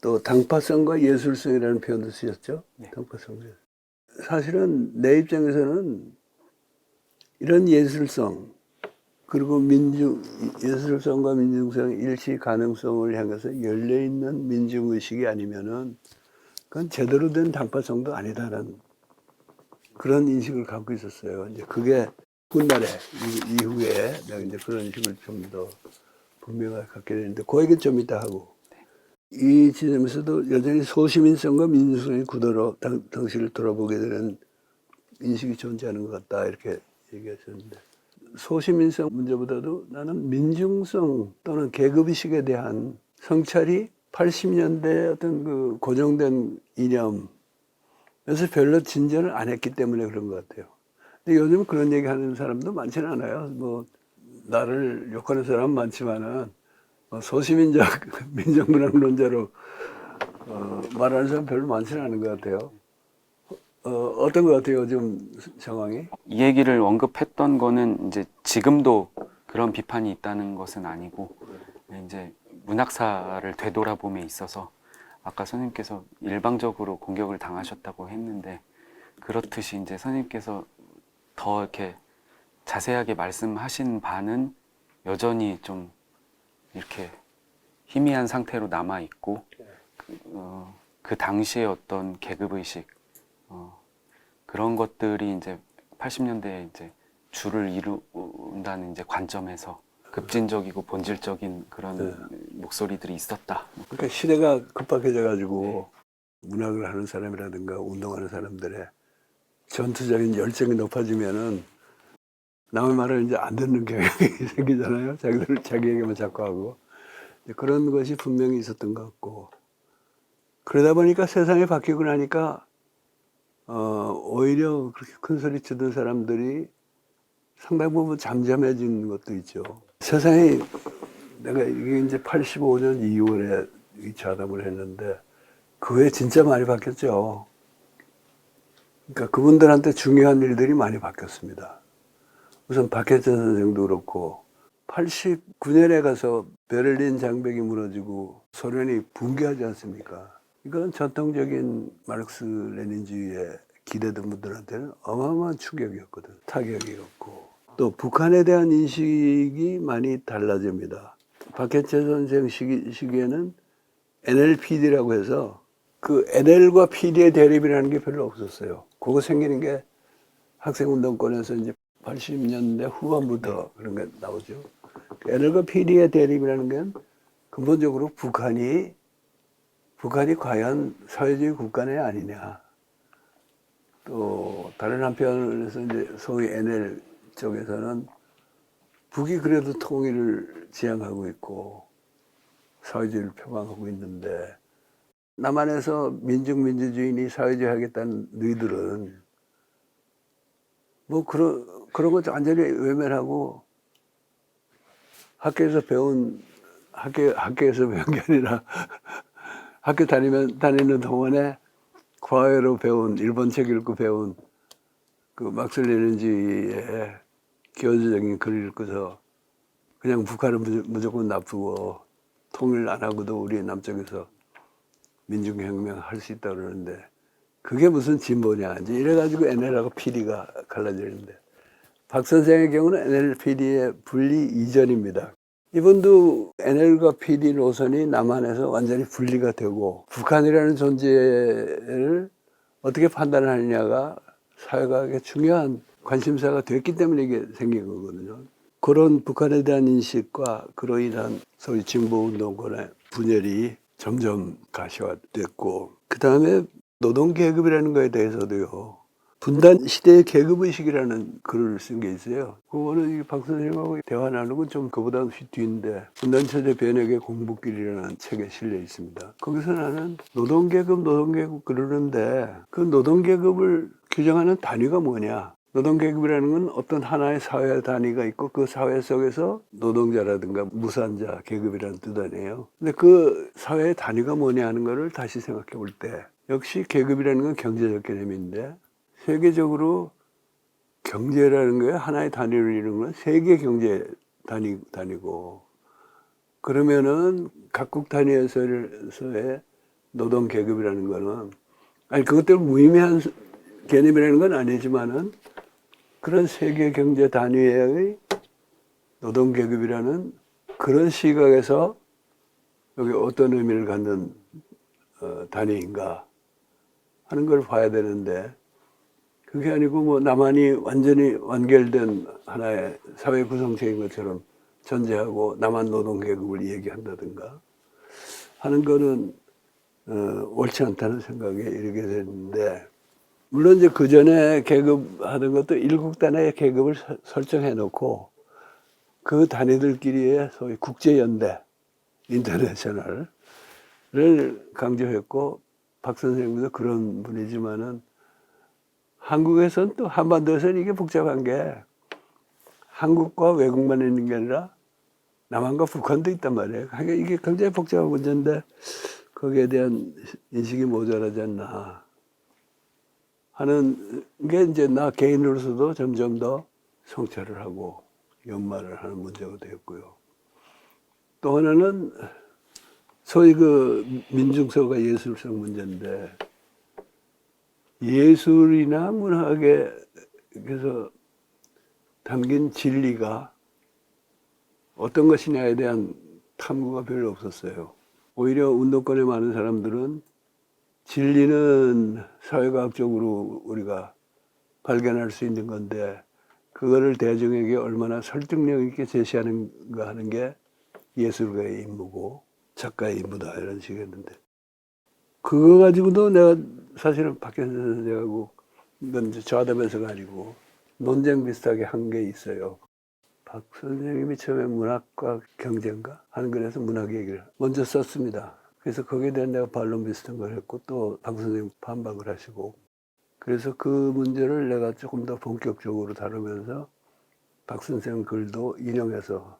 또 당파성과 예술성이라는 표현도 쓰였죠. 네. 당파성. 사실은 내 입장에서는 이런 예술성 그리고 예술성과 민중성의 일치 가능성을 향해서 열려있는 민중의식이 아니면은 그건 제대로 된 당파성도 아니다라는 그런 인식을 갖고 있었어요. 이제 그게 훗날에 이후에 내가 이제 그런 식을 좀 더 분명하게 갖게 되는데 그 얘기는 좀 이따 하고 이 지점에서도 여전히 소시민성과 민주성의 구도로 당시를 돌아보게 되는 인식이 존재하는 것 같다 이렇게 얘기하셨는데 소시민성 문제보다도 나는 민중성 또는 계급의식에 대한 성찰이 80년대 어떤 그 고정된 이념에서 별로 진전을 안 했기 때문에 그런 것 같아요. 근데 요즘 그런 얘기 하는 사람도 많지는 않아요. 뭐 나를 욕하는 사람은 많지만은 소시민적 민족문화론자로 말하는 사람 별로 많지는 않은 것 같아요. 어떤 것 같아요, 요즘 상황이? 이 얘기를 언급했던 거는 이제 지금도 그런 비판이 있다는 것은 아니고 이제 문학사를 되돌아봄에 있어서 아까 선생님께서 일방적으로 공격을 당하셨다고 했는데 그렇듯이 이제 선생님께서 더 이렇게 자세하게 말씀하신 바는 여전히 좀 이렇게 희미한 상태로 남아 있고 그 당시의 어떤 계급의식 그런 것들이 이제 80년대에 이제 줄을 이룬다는 이제 관점에서 급진적이고 본질적인 그런 목소리들이 있었다. 그러니까 시대가 급박해져 가지고 문학을 하는 사람이라든가 운동하는 사람들의 전투적인 열정이 높아지면은 남의 말을 이제 안 듣는 경향이 생기잖아요. 자기 얘기만 자꾸 하고 그런 것이 분명히 있었던 것 같고 그러다 보니까 세상이 바뀌고 나니까 오히려 그렇게 큰 소리 치던 사람들이 상당 부분 잠잠해진 것도 있죠. 세상이 내가 이게 이제 85년 2월에 이 좌담을 했는데 그 후에 진짜 많이 바뀌었죠. 그러니까 그분들한테 중요한 일들이 많이 바뀌었습니다. 우선 박해천 선생도 그렇고 89년에 가서 베를린 장벽이 무너지고 소련이 붕괴하지 않습니까? 이건 전통적인 마르크스 레닌주의에 기대던 분들한테는 어마어마한 충격이었거든. 타격이었고 또 북한에 대한 인식이 많이 달라집니다. 박해천 선생 시기에는 NLPD라고 해서 그 NL과 PD의 대립이라는 게 별로 없었어요. 그거 생기는 게 학생운동권에서 이제 80년대 후반부터 그런 게 나오죠. NL과 PD의 대립이라는 건 근본적으로 북한이 과연 사회주의 국가냐 아니냐. 또 다른 한편에서 이제 소위 NL 쪽에서는 북이 그래도 통일을 지향하고 있고 사회주의를 표방하고 있는데 남한에서 민중민주주의니 사회주의 하겠다는 너희들은 뭐 그런 거 완전히 외면하고 학교에서 배운 게 아니라 학교 다니는 동안에 과외로 배운 일본 책 읽고 배운 그 막스 레닌주의의 기원주적인 글을 읽고서 그냥 북한은 무조건 나쁘고 통일 안 하고도 우리 남쪽에서 민중혁명 할 수 있다 그러는데 그게 무슨 진보냐 이제 이래가지고 NL하고 PD가 갈라지는데 박 선생의 경우는 NL, PD의 분리 이전입니다. 이분도 NL과 PD 노선이 남한에서 완전히 분리가 되고 북한이라는 존재를 어떻게 판단하느냐가 사회과학의 중요한 관심사가 됐기 때문에 이게 생긴 거거든요. 그런 북한에 대한 인식과 그로 인한 소위 진보운동권의 분열이 점점 가시화됐고 그 다음에 노동계급이라는 거에 대해서도요. 분단 시대의 계급의식이라는 글을 쓴 게 있어요. 그거는 박 선생님하고 대화 나누고 좀 그보다 뒤인데 분단체제 변혁의 공부길이라는 책에 실려 있습니다. 거기서 나는 노동계급 그러는데 그 노동계급을 규정하는 단위가 뭐냐. 노동계급이라는 건 어떤 하나의 사회 단위가 있고 그 사회 속에서 노동자라든가 무산자 계급이라는 뜻 아니에요. 근데 그 사회의 단위가 뭐냐 하는 거를 다시 생각해 볼 때 역시 계급이라는 건 경제적 개념인데 세계적으로 경제라는 거에 하나의 단위를 이루는 건 세계 경제 단위고 그러면은 각국 단위에서의 노동 계급이라는 거는 아니 그것대로 무의미한 개념이라는 건 아니지만은 그런 세계 경제 단위의 노동 계급이라는 그런 시각에서 여기 어떤 의미를 갖는 단위인가 하는 걸 봐야 되는데 그게 아니고 뭐 남한이 완전히 완결된 하나의 사회 구성체인 것처럼 존재하고 남한 노동 계급을 얘기한다든가 하는 거는 옳지 않다는 생각에 이르게 됐는데, 물론 이제 그 전에 계급하던 것도 일국 단위의 계급을 설정해 놓고 그 단위들끼리의 소위 국제연대 인터내셔널을 강조했고, 박 선생님도 그런 분이지만은 한국에서는 또 한반도에서는 이게 복잡한 게 한국과 외국만 있는 게 아니라 남한과 북한도 있단 말이에요. 그러니까 이게 굉장히 복잡한 문제인데 거기에 대한 인식이 모자라지 않나 하는 게 이제 나 개인으로서도 점점 더 성찰을 하고 연말을 하는 문제가 되었고요. 또 하나는 소위 그 민중서가 예술성 문제인데, 예술이나 문학에 그래서 담긴 진리가 어떤 것이냐에 대한 탐구가 별로 없었어요. 오히려 운동권에 많은 사람들은 진리는 사회과학적으로 우리가 발견할 수 있는 건데 그거를 대중에게 얼마나 설득력 있게 제시하는가 하는 게 예술가의 임무고 작가의 임무다, 이런 식이었는데, 그거 가지고도 내가 사실은 박현선 선생하고 이건 저하다면서가 아니고 논쟁 비슷하게 한 게 있어요. 박 선생님이 처음에 문학과 경쟁가 하는 글에서 문학 얘기를 먼저 썼습니다. 그래서 거기에 대한 내가 반론 비슷한 걸 했고 또 박 선생님 반박을 하시고, 그래서 그 문제를 내가 조금 더 본격적으로 다루면서 박 선생 글도 인용해서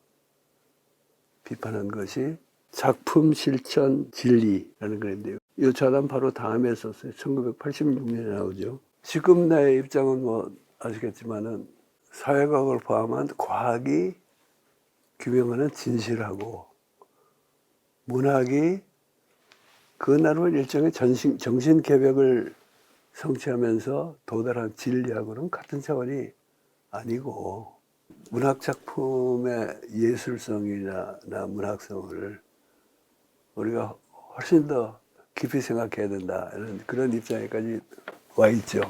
비판한 것이 작품 실천 진리라는 글인데요. 이 차단 바로 다음에 썼어요. 1986년에 나오죠. 지금 나의 입장은 뭐 아시겠지만은 사회과학을 포함한 과학이 규명하는 진실하고 문학이 그 나름의 일종의 정신 개벽을 성취하면서 도달한 진리하고는 같은 차원이 아니고, 문학 작품의 예술성이나 문학성을 우리가 훨씬 더 깊이 생각해야 된다, 이런 그런 입장에까지 와 있죠.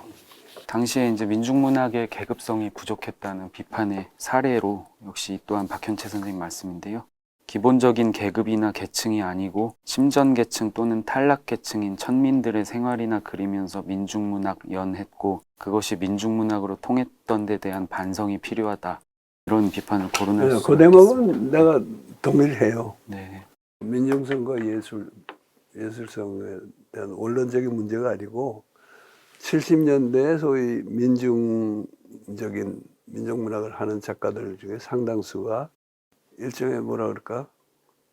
당시에 이제 민중문학의 계급성이 부족했다는 비판의 사례로 역시 또한 박현채 선생님 말씀인데요. 기본적인 계급이나 계층이 아니고 심전계층 또는 탈락계층인 천민들의 생활이나 그리면서 민중문학 연했고 그것이 민중문학으로 통했던 데 대한 반성이 필요하다. 이런 비판을 거론할 수 그 대목은 내가 동의를 해요. 네. 민중성과 예술성에 대한 원론적인 문제가 아니고 70년대에 소위 민중문학을 하는 작가들 중에 상당수가 일종의 뭐라 그럴까,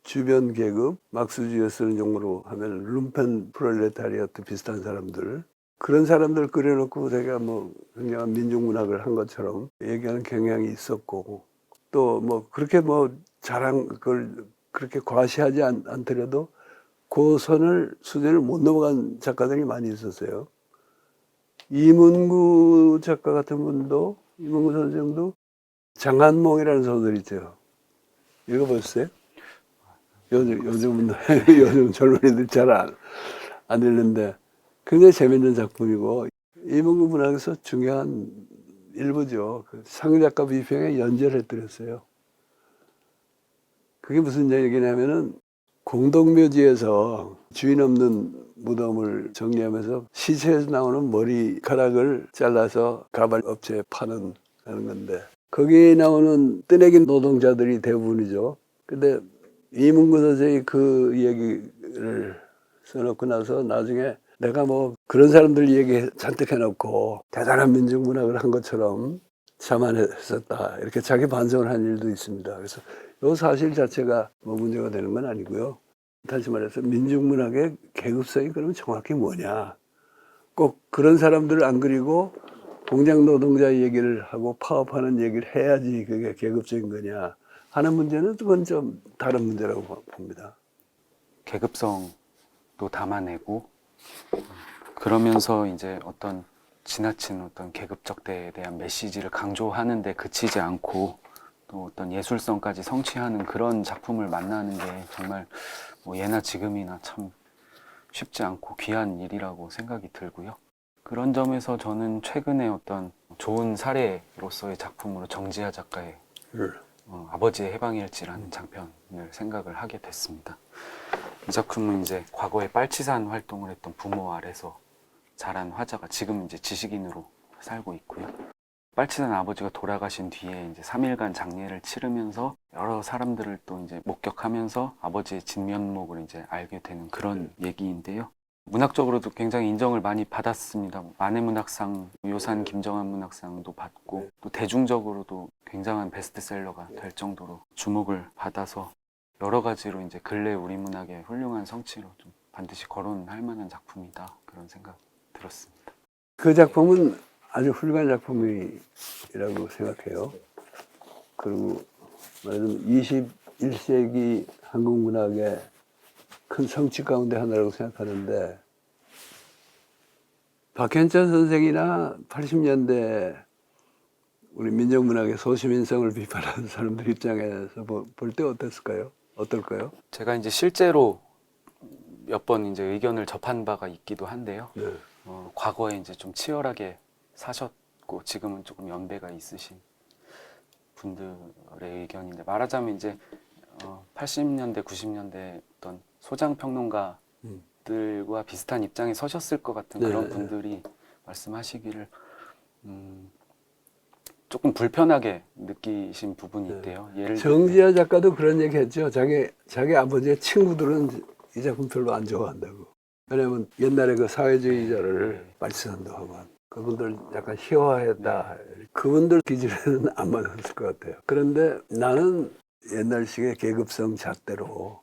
주변 계급, 막스주의에 쓰는 용어로 하면 룸펜 프롤레타리아트 비슷한 사람들, 그런 사람들 그려놓고 되게 뭐 굉장한 민중문학을 한 것처럼 얘기하는 경향이 있었고, 또 뭐 그렇게 뭐 그걸 그렇게 과시하지 않더라도 그 수준을 못 넘어간 작가들이 많이 있었어요. 이문구 작가 같은 분도, 이문구 선생도 장한몽이라는 소설 있죠. 읽어보셨어요? 요즘 젊은이들 잘 안 읽는데 굉장히 재밌는 작품이고, 이문구 문학에서 중요한 일부죠. 그 상작가 비평에 연재했더랬어요. 그게 무슨 얘기냐면은 공동묘지에서 주인 없는 무덤을 정리하면서 시체에서 나오는 머리카락을 잘라서 가발업체에 파는 건데, 거기에 나오는 뜨내기 노동자들이 대부분이죠. 근데 이문구 선생이 그 얘기를 써놓고 나서 나중에 내가 뭐 그런 사람들 얘기 잔뜩 해놓고 대단한 민중문학을 한 것처럼 자만했었다, 이렇게 자기 반성을 한 일도 있습니다. 그래서 이 사실 자체가 뭐 문제가 되는 건 아니고요. 다시 말해서 민중문학의 계급성이 그러면 정확히 뭐냐, 꼭 그런 사람들을 안 그리고 공장 노동자 얘기를 하고 파업하는 얘기를 해야지 그게 계급적인 거냐 하는 문제는 그건 좀 다른 문제라고 봅니다. 계급성도 담아내고 그러면서 이제 어떤 지나친 어떤 계급적대에 대한 메시지를 강조하는데 그치지 않고 또 어떤 예술성까지 성취하는 그런 작품을 만나는 게 정말 뭐 예나 지금이나 참 쉽지 않고 귀한 일이라고 생각이 들고요. 그런 점에서 저는 최근에 어떤 좋은 사례로서의 작품으로 정지하 작가의 아버지의 해방일지라는 장편을 생각을 하게 됐습니다. 이 작품은 이제 과거에 빨치산 활동을 했던 부모 아래서 자란 화자가 지금 이제 지식인으로 살고 있고요. 빨치산 아버지가 돌아가신 뒤에 이제 3일간 장례를 치르면서 여러 사람들을 또 이제 목격하면서 아버지의 진면목을 이제 알게 되는 그런 얘기인데요. 문학적으로도 굉장히 인정을 많이 받았습니다. 만해문학상, 요산 김정한 문학상도 받고 또 대중적으로도 굉장한 베스트셀러가 될 정도로 주목을 받아서 여러 가지로 이제 근래 우리 문학의 훌륭한 성취로 좀 반드시 거론할 만한 작품이다 그런 생각 들었습니다. 그 작품은 아주 훌륭한 작품이라고 생각해요. 그리고 말하자면 21세기 한국 문학의 큰 성취 가운데 하나라고 생각하는데, 박현천 선생이나 80년대 우리 민족문학의 소시민성을 비판하는 사람들 입장에서 볼 때 어땠을까요? 어떨까요? 제가 이제 실제로 몇 번 이제 의견을 접한 바가 있기도 한데요. 네. 과거에 이제 좀 치열하게 사셨고 지금은 조금 연배가 있으신 분들의 의견인데, 말하자면 이제 80년대, 90년대 어떤 소장 평론가들과 비슷한 입장에 서셨을 것 같은 그런 분들이 말씀하시기를 조금 불편하게 느끼신 부분이 있대요. 예를 정지하 작가도 그런 얘기 했죠. 자기 아버지의 친구들은 이 작품 별로 안 좋아한다고. 왜냐면 옛날에 그 사회주의자를 말씀한다고 하고 그분들 약간 희화했다. 그분들 기준에는 안 맞았을 것 같아요. 그런데 나는 옛날식의 계급성 잣대로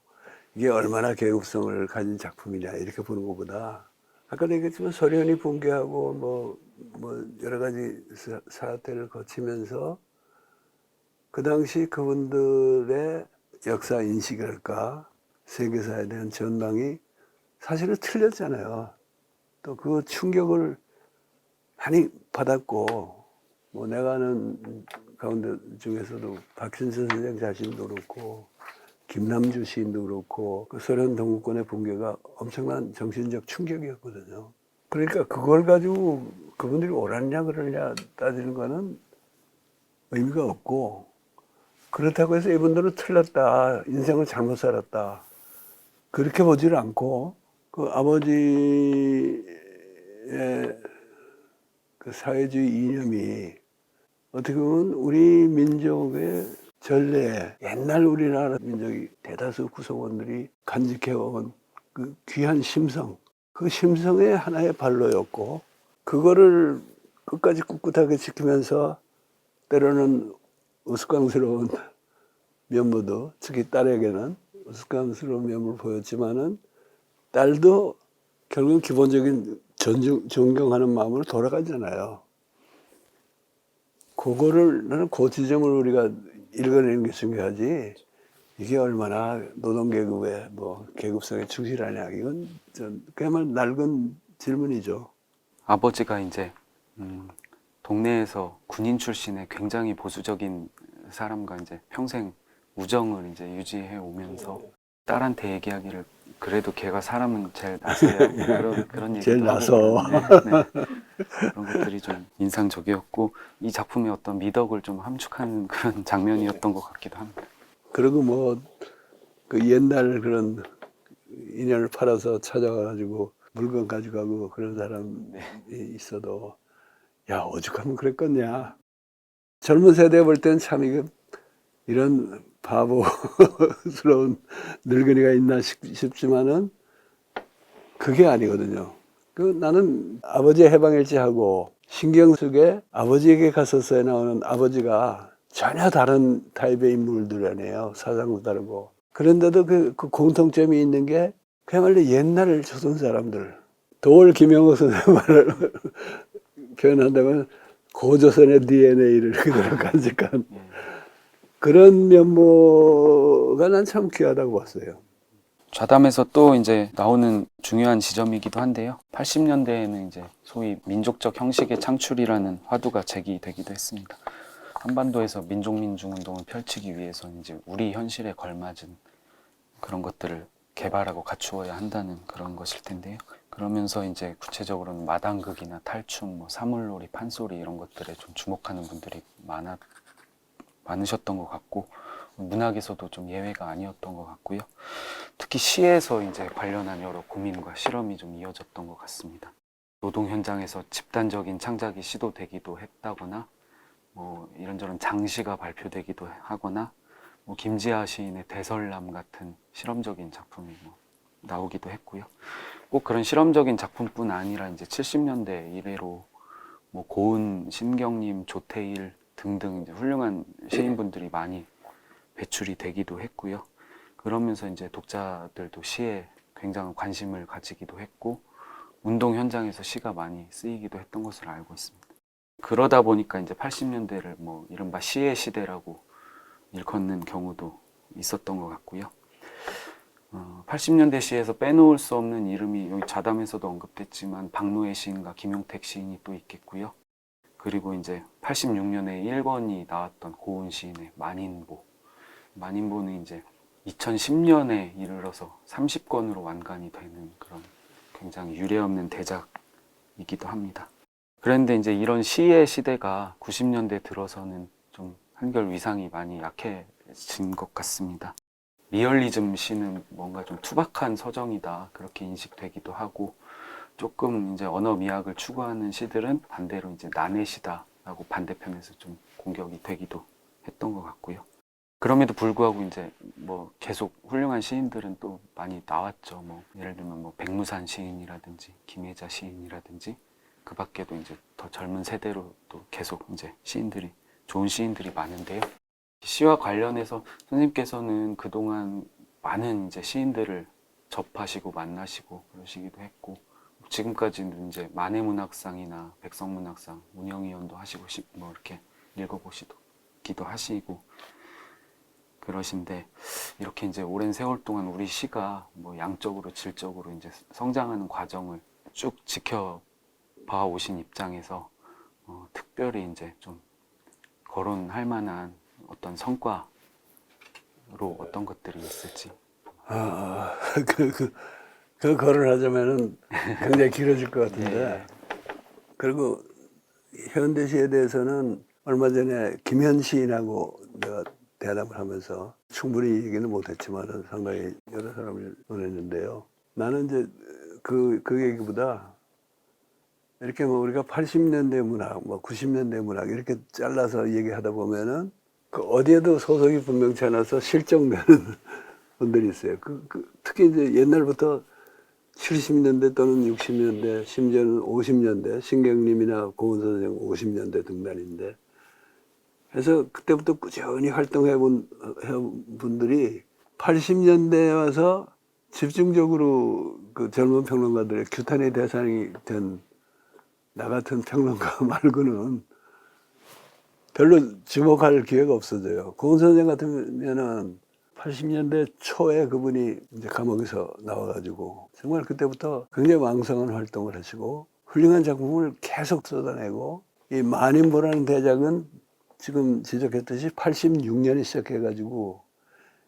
이게 얼마나 계급성을 가진 작품이냐 이렇게 보는 것보다, 아까도 얘기했지만 소련이 붕괴하고 뭐 여러 가지 사태를 거치면서 그 당시 그분들의 역사 인식이랄까 세계사에 대한 전망이 사실은 틀렸잖아요. 또 그 충격을 많이 받았고, 뭐 내가 아는 가운데 중에서도 박신선 선생 자신도 그렇고 김남주 시인도 그렇고 그 소련 동구권의 붕괴가 엄청난 정신적 충격이었거든요. 그러니까 그걸 가지고 그분들이 옳았냐 그러냐 따지는 거는 의미가 없고, 그렇다고 해서 이분들은 틀렸다, 인생을 잘못 살았다 그렇게 보지를 않고, 그 아버지의 그 사회주의 이념이 어떻게 보면 우리 민족의 전례, 옛날 우리나라 민족이 대다수 구성원들이 간직해온 그 귀한 심성, 그 심성의 하나의 발로였고, 그거를 끝까지 꿋꿋하게 지키면서 때로는 우스꽝스러운 면모도, 특히 딸에게는 우스꽝스러운 면모를 보였지만은 딸도 결국은 기본적인 존경하는 마음으로 돌아가잖아요. 그거를, 나는 그 지점을 우리가 읽어내는 게 중요하지, 이게 얼마나 노동계급의 계급성에 충실하냐, 이건 그야말로 낡은 질문이죠. 아버지가 이제 동네에서 군인 출신의 굉장히 보수적인 사람과 이제 평생 우정을 이제 유지해 오면서 딸한테 얘기하기를 그래도 걔가 사람은 제일 나서야 그런 얘기도 제일 나서. 하고 그런 것들이 좀 인상적이었고, 이 작품의 어떤 미덕을 좀 함축하는 그런 장면이었던 것 같기도 합니다. 그리고 그 옛날 그런 인연을 팔아서 찾아가지고 물건 가져가고 그런 사람이 있어도, 야, 오죽하면 그랬겠냐. 젊은 세대 볼 땐 참 이런 바보스러운 늙은이가 있나 싶지만은 그게 아니거든요. 나는 아버지의 해방일지하고 신경숙의 아버지에게 갔었어에 나오는 아버지가 전혀 다른 타입의 인물들이네요. 사상도 다르고. 그런데도 그 공통점이 있는 게 그야말로 옛날 조선 사람들. 도올 김영호 선생 말을 표현한다면 고조선의 DNA를 그대로 간직한 그런 면모가 난 참 귀하다고 봤어요. 좌담에서 또 이제 나오는 중요한 지점이기도 한데요. 80년대에는 이제 소위 민족적 형식의 창출이라는 화두가 제기되기도 했습니다. 한반도에서 민족민중 운동을 펼치기 위해서 이제 우리 현실에 걸맞은 그런 것들을 개발하고 갖추어야 한다는 그런 것일 텐데요. 그러면서 이제 구체적으로는 마당극이나 탈춤, 뭐 사물놀이, 판소리 이런 것들에 좀 주목하는 분들이 많으셨던 것 같고, 문학에서도 좀 예외가 아니었던 것 같고요. 특히 시에서 이제 관련한 여러 고민과 실험이 좀 이어졌던 것 같습니다. 노동 현장에서 집단적인 창작이 시도되기도 했다거나, 뭐 이런저런 장시가 발표되기도 하거나, 뭐 김지아 시인의 대설남 같은 실험적인 작품이 뭐 나오기도 했고요. 꼭 그런 실험적인 작품뿐 아니라 이제 70년대 이래로 뭐 고은, 신경님, 조태일 등등 이제 훌륭한 시인분들이 많이 배출이 되기도 했고요. 그러면서 이제 독자들도 시에 굉장한 관심을 가지기도 했고, 운동 현장에서 시가 많이 쓰이기도 했던 것으로 알고 있습니다. 그러다 보니까 이제 80년대를 뭐 이른바 시의 시대라고 일컫는 경우도 있었던 것 같고요. 80년대 시에서 빼놓을 수 없는 이름이 여기 자담에서도 언급됐지만 박노해 시인과 김용택 시인이 또 있겠고요. 그리고 이제 86년에 1권이 나왔던 고은 시인의 만인보. 만인보는 이제 2010년에 이르러서 30권으로 완간이 되는 그런 굉장히 유례없는 대작이기도 합니다. 그런데 이제 이런 시의 시대가 90년대 들어서는 좀 한결 위상이 많이 약해진 것 같습니다. 리얼리즘 시는 뭔가 좀 투박한 서정이다 그렇게 인식되기도 하고, 조금 이제 언어 미학을 추구하는 시들은 반대로 이제 난해시다라고 반대편에서 좀 공격이 되기도 했던 것 같고요. 그럼에도 불구하고 이제 뭐 계속 훌륭한 시인들은 또 많이 나왔죠. 뭐 예를 들면 뭐 백무산 시인이라든지 김혜자 시인이라든지, 그 밖에도 이제 더 젊은 세대로 또 계속 이제 시인들이, 좋은 시인들이 많은데요. 시와 관련해서 선생님께서는 그동안 많은 이제 시인들을 접하시고 만나시고 그러시기도 했고, 지금까지는 이제 만해문학상이나 백성문학상, 운영위원도 하시고 뭐 이렇게 읽어보시기도 하시고 그러신데, 이렇게 이제 오랜 세월 동안 우리 시가 뭐 양적으로 질적으로 이제 성장하는 과정을 쭉 지켜봐 오신 입장에서 특별히 이제 좀 거론할 만한 어떤 성과로 어떤 것들이 있을지. 그 거론하자면은 굉장히 길어질 것 같은데. 예. 그리고 현대시에 대해서는 얼마 전에 김현 시인하고 내가 대담을 하면서 충분히 얘기는 못했지만 상당히 여러 사람을 보냈는데요. 나는 이제 그 얘기보다 이렇게 뭐 우리가 80년대 문학, 뭐 90년대 문학 이렇게 잘라서 얘기하다 보면은 그 어디에도 소속이 분명치 않아서 실종되는 분들이 있어요. 특히 이제 옛날부터 70년대 또는 60년대, 심지어는 50년대, 신경님이나 고은 선생 50년대 등단인데, 그래서 그때부터 꾸준히 활동해 본 분들이 80년대에 와서 집중적으로 그 젊은 평론가들의 규탄의 대상이 된 나 같은 평론가 말고는 별로 주목할 기회가 없어져요. 고은 선생 같으면은 80년대 초에 그분이 이제 감옥에서 나와가지고 정말 그때부터 굉장히 왕성한 활동을 하시고 훌륭한 작품을 계속 쏟아내고, 이 만인보라는 대작은 지금 지적했듯이 86년에 시작해가지고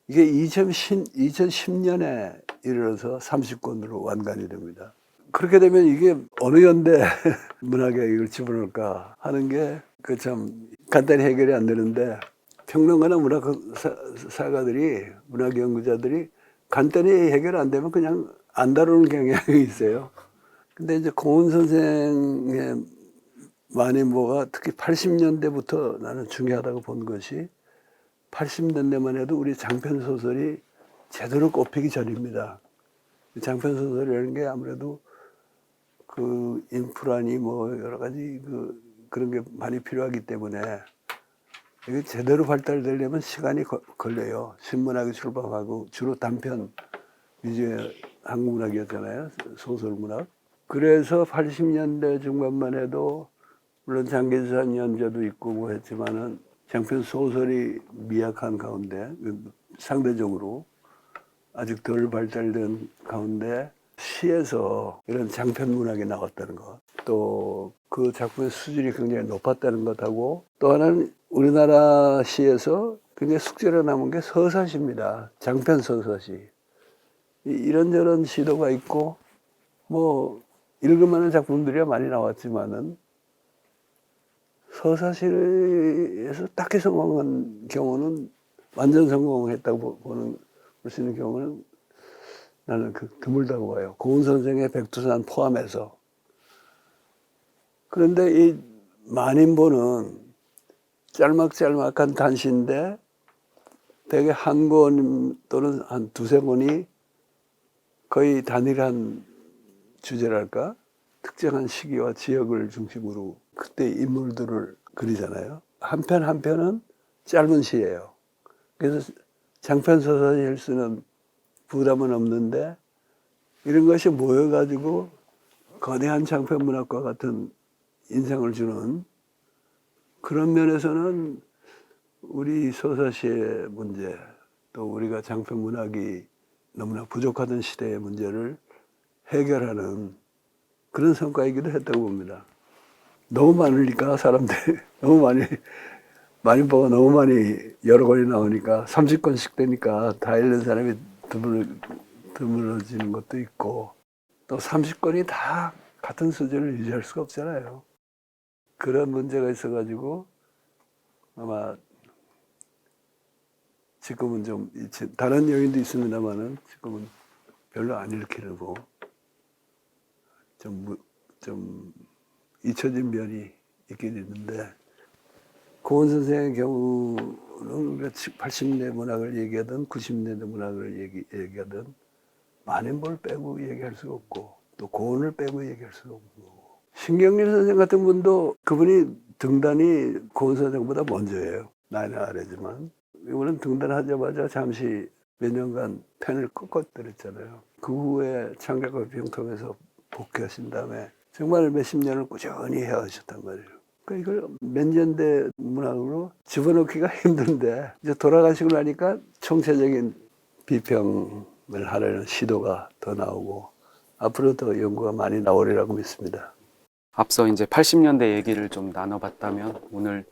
이게 2010년에 이르러서 30권으로 완간이 됩니다. 그렇게 되면 이게 어느 연대 문학에 이걸 집어넣을까 하는 게 그 참 간단히 해결이 안 되는데, 평론가나 문학사가들이, 문학 연구자들이 간단히 해결 안 되면 그냥 안 다루는 경향이 있어요. 근데 이제 고은 선생의 만인보가 특히 80년대부터 나는 중요하다고 본 것이, 80년대만 해도 우리 장편 소설이 제대로 꼽히기 전입니다. 장편 소설이라는 게 아무래도 그 인프라니 뭐 여러 가지 그런 게 많이 필요하기 때문에 이게 제대로 발달되려면 시간이 걸려요. 신문학이 출범하고 주로 단편 위주의 한국문학이었잖아요. 소설문학. 그래서 80년대 중반만 해도 물론 장계산 연재도 있고 뭐 했지만은 장편 소설이 미약한 가운데, 상대적으로 아직 덜 발달된 가운데 시에서 이런 장편 문학이 나왔다는 것, 또 그 작품의 수준이 굉장히 높았다는 것하고, 또 하나는 우리나라 시에서 굉장히 숙제로 남은 게 서사시입니다. 장편 서사시. 이런저런 시도가 있고, 뭐 읽을만한 작품들이 많이 나왔지만은 서사시에서 딱히 성공한 경우는 완전 성공했다고 볼 수 있는 경우는 나는 드물다고 봐요. 고은 선생의 백두산 포함해서. 그런데 이 만인보는 짤막짤막한 단시인데 대개 한 권 또는 한 두세 권이 거의 단일한 주제랄까? 특정한 시기와 지역을 중심으로 그때 인물들을 그리잖아요. 한 편 한 편은 짧은 시예요. 그래서 장편 소설을 쓰는 부담은 없는데 이런 것이 모여가지고 거대한 장편 문학과 같은 인상을 주는 그런 면에서는 우리 서사시의 문제 또 우리가 장편 문학이 너무나 부족하던 시대의 문제를 해결하는 그런 성과이기도 했다고 봅니다. 너무 많으니까 사람들이 너무 많이 보고 너무 많이 여러 권이 나오니까 30권씩 되니까 다 읽는 사람이 드물어지는 것도 있고 또 30권이 다 같은 수준을 유지할 수가 없잖아요. 그런 문제가 있어가지고 아마 지금은 좀 다른 요인도 있습니다만은 지금은 별로 안 읽히고 좀 잊혀진 면이 있긴 있는데 고은 선생의 경우는 우리가 80년대 문학을 얘기하든 90년대 문학을 얘기하든 만인보를 빼고 얘기할 수가 없고 또 고은을 빼고 얘기할 수가 없고 신경일 선생 같은 분도 그분이 등단이 고은 선생보다 먼저예요. 나이는 아래지만 이분은 등단하자마자 잠시 몇 년간 펜을 꺾었더랬잖아요. 그 후에 창작과 병통해서 복귀하신 다음에 정말 몇십 년을 꾸준히 해오셨단 말이에요. 그러니까 이걸 면전대 문학으로 집어넣기가 힘든데 이제 돌아가시고 나니까 총체적인 비평을 하려는 시도가 더 나오고 앞으로 더 연구가 많이 나오리라고 믿습니다. 앞서 이제 80년대 얘기를 좀 나눠봤다면 오늘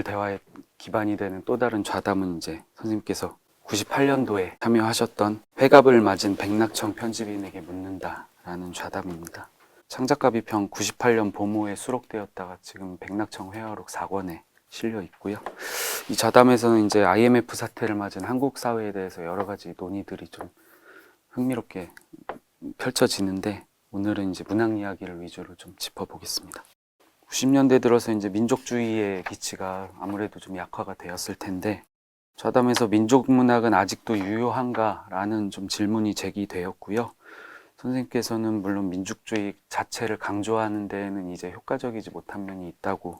대화의 기반이 되는 또 다른 좌담은 이제 선생님께서 98년도에 참여하셨던 회갑을 맞은 백낙청 편집인에게 묻는다라는 좌담입니다. 창작가 비평 98년 봄호에 수록되었다가 지금 백낙청 회화록 4권에 실려 있고요. 이 좌담에서는 이제 IMF 사태를 맞은 한국 사회에 대해서 여러 가지 논의들이 좀 흥미롭게 펼쳐지는데 오늘은 이제 문학 이야기를 위주로 좀 짚어보겠습니다. 90년대 들어서 이제 민족주의의 기치가 아무래도 좀 약화가 되었을 텐데 좌담에서 민족문학은 아직도 유효한가라는 좀 질문이 제기되었고요. 선생님께서는 물론 민족주의 자체를 강조하는 데에는 이제 효과적이지 못한 면이 있다고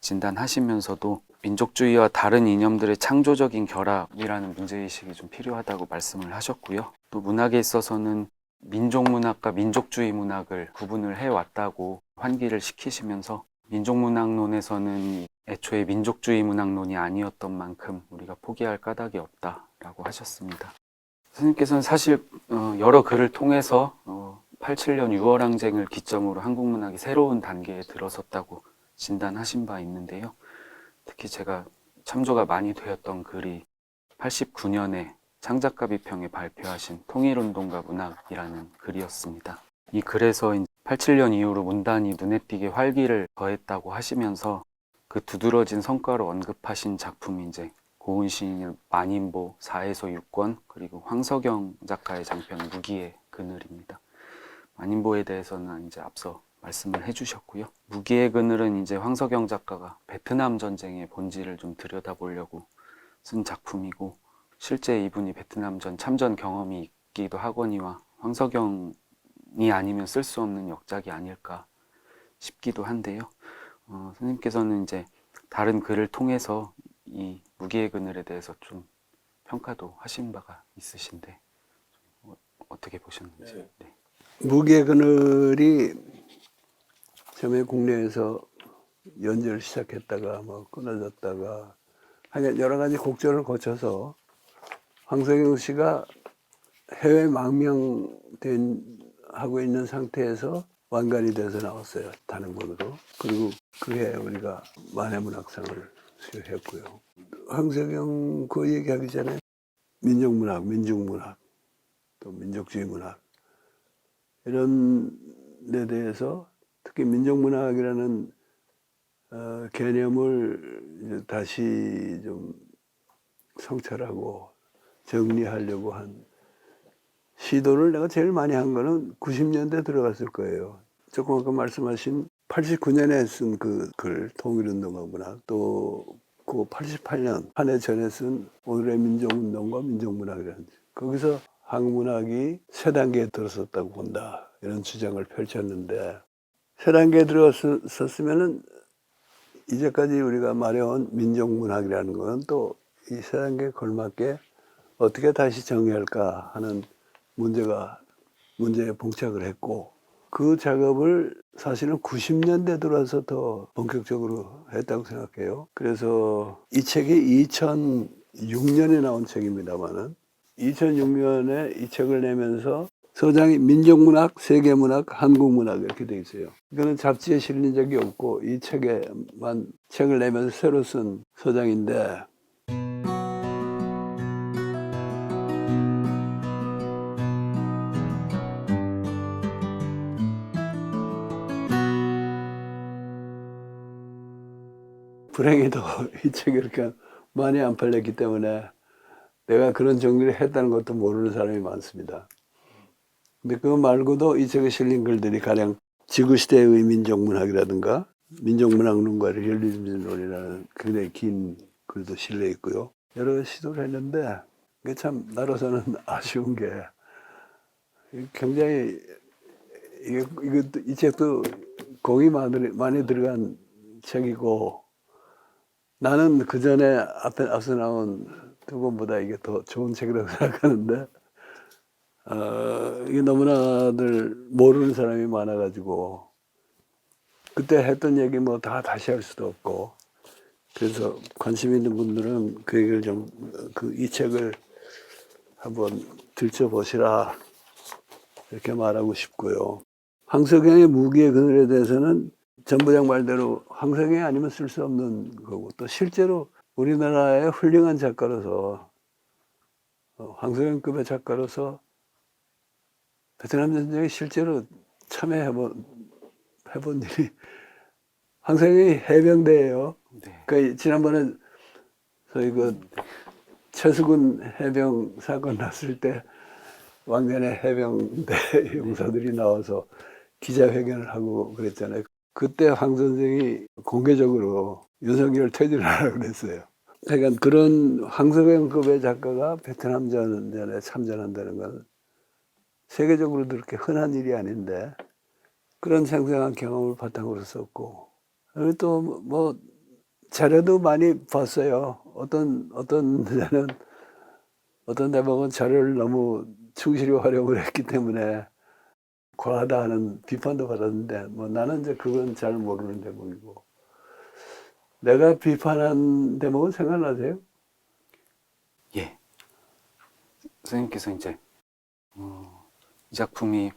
진단하시면서도 민족주의와 다른 이념들의 창조적인 결합이라는 문제의식이 좀 필요하다고 말씀을 하셨고요. 또 문학에 있어서는 민족문학과 민족주의 문학을 구분을 해왔다고 환기를 시키시면서 민족문학론에서는 애초에 민족주의 문학론이 아니었던 만큼 우리가 포기할 까닭이 없다라고 하셨습니다. 선생님께서는 사실 여러 글을 통해서 87년 6월 항쟁을 기점으로 한국 문학이 새로운 단계에 들어섰다고 진단하신 바 있는데요. 특히 제가 참조가 많이 되었던 글이 89년에 창작가 비평에 발표하신 통일운동과 문학이라는 글이었습니다. 이 글에서 87년 이후로 문단이 눈에 띄게 활기를 더했다고 하시면서 그 두드러진 성과로 언급하신 작품이 이제 고은 시인의 만인보 4에서 6권 그리고 황석영 작가의 장편 무기의 그늘입니다. 만인보에 대해서는 이제 앞서 말씀을 해주셨고요. 무기의 그늘은 이제 황석영 작가가 베트남 전쟁의 본질을 좀 들여다보려고 쓴 작품이고 실제 이분이 베트남 전 참전 경험이 있기도 하거니와 황석영이 아니면 쓸 수 없는 역작이 아닐까 싶기도 한데요. 선생님께서는 이제 다른 글을 통해서 이 무기의 그늘에 대해서 좀 평가도 하신 바가 있으신데 어떻게 보셨는지. 네. 무기의 그늘이 처음에 국내에서 연재를 시작했다가 뭐 끊어졌다가 하여간 여러 가지 곡절을 거쳐서 황석영 씨가 해외 망명하고 있는 상태에서 완간이 돼서 나왔어요. 단행본으로. 그리고 그해 우리가 만해문학상을 수여했고요. 황석영 그 얘기하기 전에 민족문학, 민중문학, 또 민족주의 문학에 이런 데 대해서 특히 민족문학이라는 개념을 이제 다시 좀 성찰하고 정리하려고 한 시도를 내가 제일 많이 한 거는 90년대 들어갔을 거예요. 조금 아까 말씀하신 89년에 쓴 그 글 통일운동과 문학, 또 그 88년 한 해 전에 쓴 오늘의 민족운동과 민족문학이라는, 거기서 한국문학이 세 단계에 들어섰다고 본다, 이런 주장을 펼쳤는데, 세 단계에 들어섰으면은 이제까지 우리가 말해온 민족문학이라는 건 또 이 세 단계에 걸맞게 어떻게 다시 정의할까 하는 문제에 봉착을 했고, 그 작업을 사실은 90년대 들어와서 더 본격적으로 했다고 생각해요. 그래서 이 책이 2006년에 나온 책입니다만은 2006년에 이 책을 내면서 서장이 민족문학, 세계문학, 한국문학 이렇게 돼 있어요. 이거는 잡지에 실린 적이 없고 이 책에만 책을 내면서 새로 쓴 서장인데, 불행히도 이 책이 이렇게 많이 안 팔렸기 때문에 내가 그런 정리를 했다는 것도 모르는 사람이 많습니다. 근데 그거 말고도 이 책에 실린 글들이 가령 지구시대의 민족문학이라든가 민족문학론과 리얼리즘론이라는 굉장히 긴 글도 실려 있고요. 여러 시도를 했는데 그게 참 나로서는 아쉬운 게, 굉장히 이 책도 공이 많이 들어간 책이고, 나는 그 전에 앞서 나온 두 권보다 이게 더 좋은 책이라고 생각하는데, 이게 너무나들 모르는 사람이 많아가지고, 그때 했던 얘기 뭐 다 다시 할 수도 없고, 그래서 관심 있는 분들은 그 얘기를 이 책을 한번 들춰보시라, 이렇게 말하고 싶고요. 황석영의 무기의 그늘에 대해서는 전부장 말대로 황석영이 아니면 쓸 수 없는 거고, 또 실제로 우리나라의 훌륭한 작가로서, 황석영급의 작가로서 베트남 전쟁에 실제로 참여해본 일이, 황석영이 해병대예요. 네. 그러니까 지난번에 저희 그 최수근 해병 사건 났을 때 왕년에 해병대 용사들이 나와서 기자회견을 하고 그랬잖아요. 그때 황 선생이 공개적으로 윤석열 퇴진하라고 그랬어요. 그러니까 그런 황석영급의 작가가 베트남 전쟁에 참전한다는 건 세계적으로도 그렇게 흔한 일이 아닌데, 그런 생생한 경험을 바탕으로 썼고, 그리고 또 뭐 자료도 많이 봤어요. 어떤 데는, 어떤 대목은 자료를 너무 충실히 활용을 했기 때문에 과하다 하는 비판도 받았는데, 뭐 나는 이제 그건 잘 모르는 대목이고. 내가 비판한 대목은 생각나세요? 예. 선생님께서 이제 이 작품이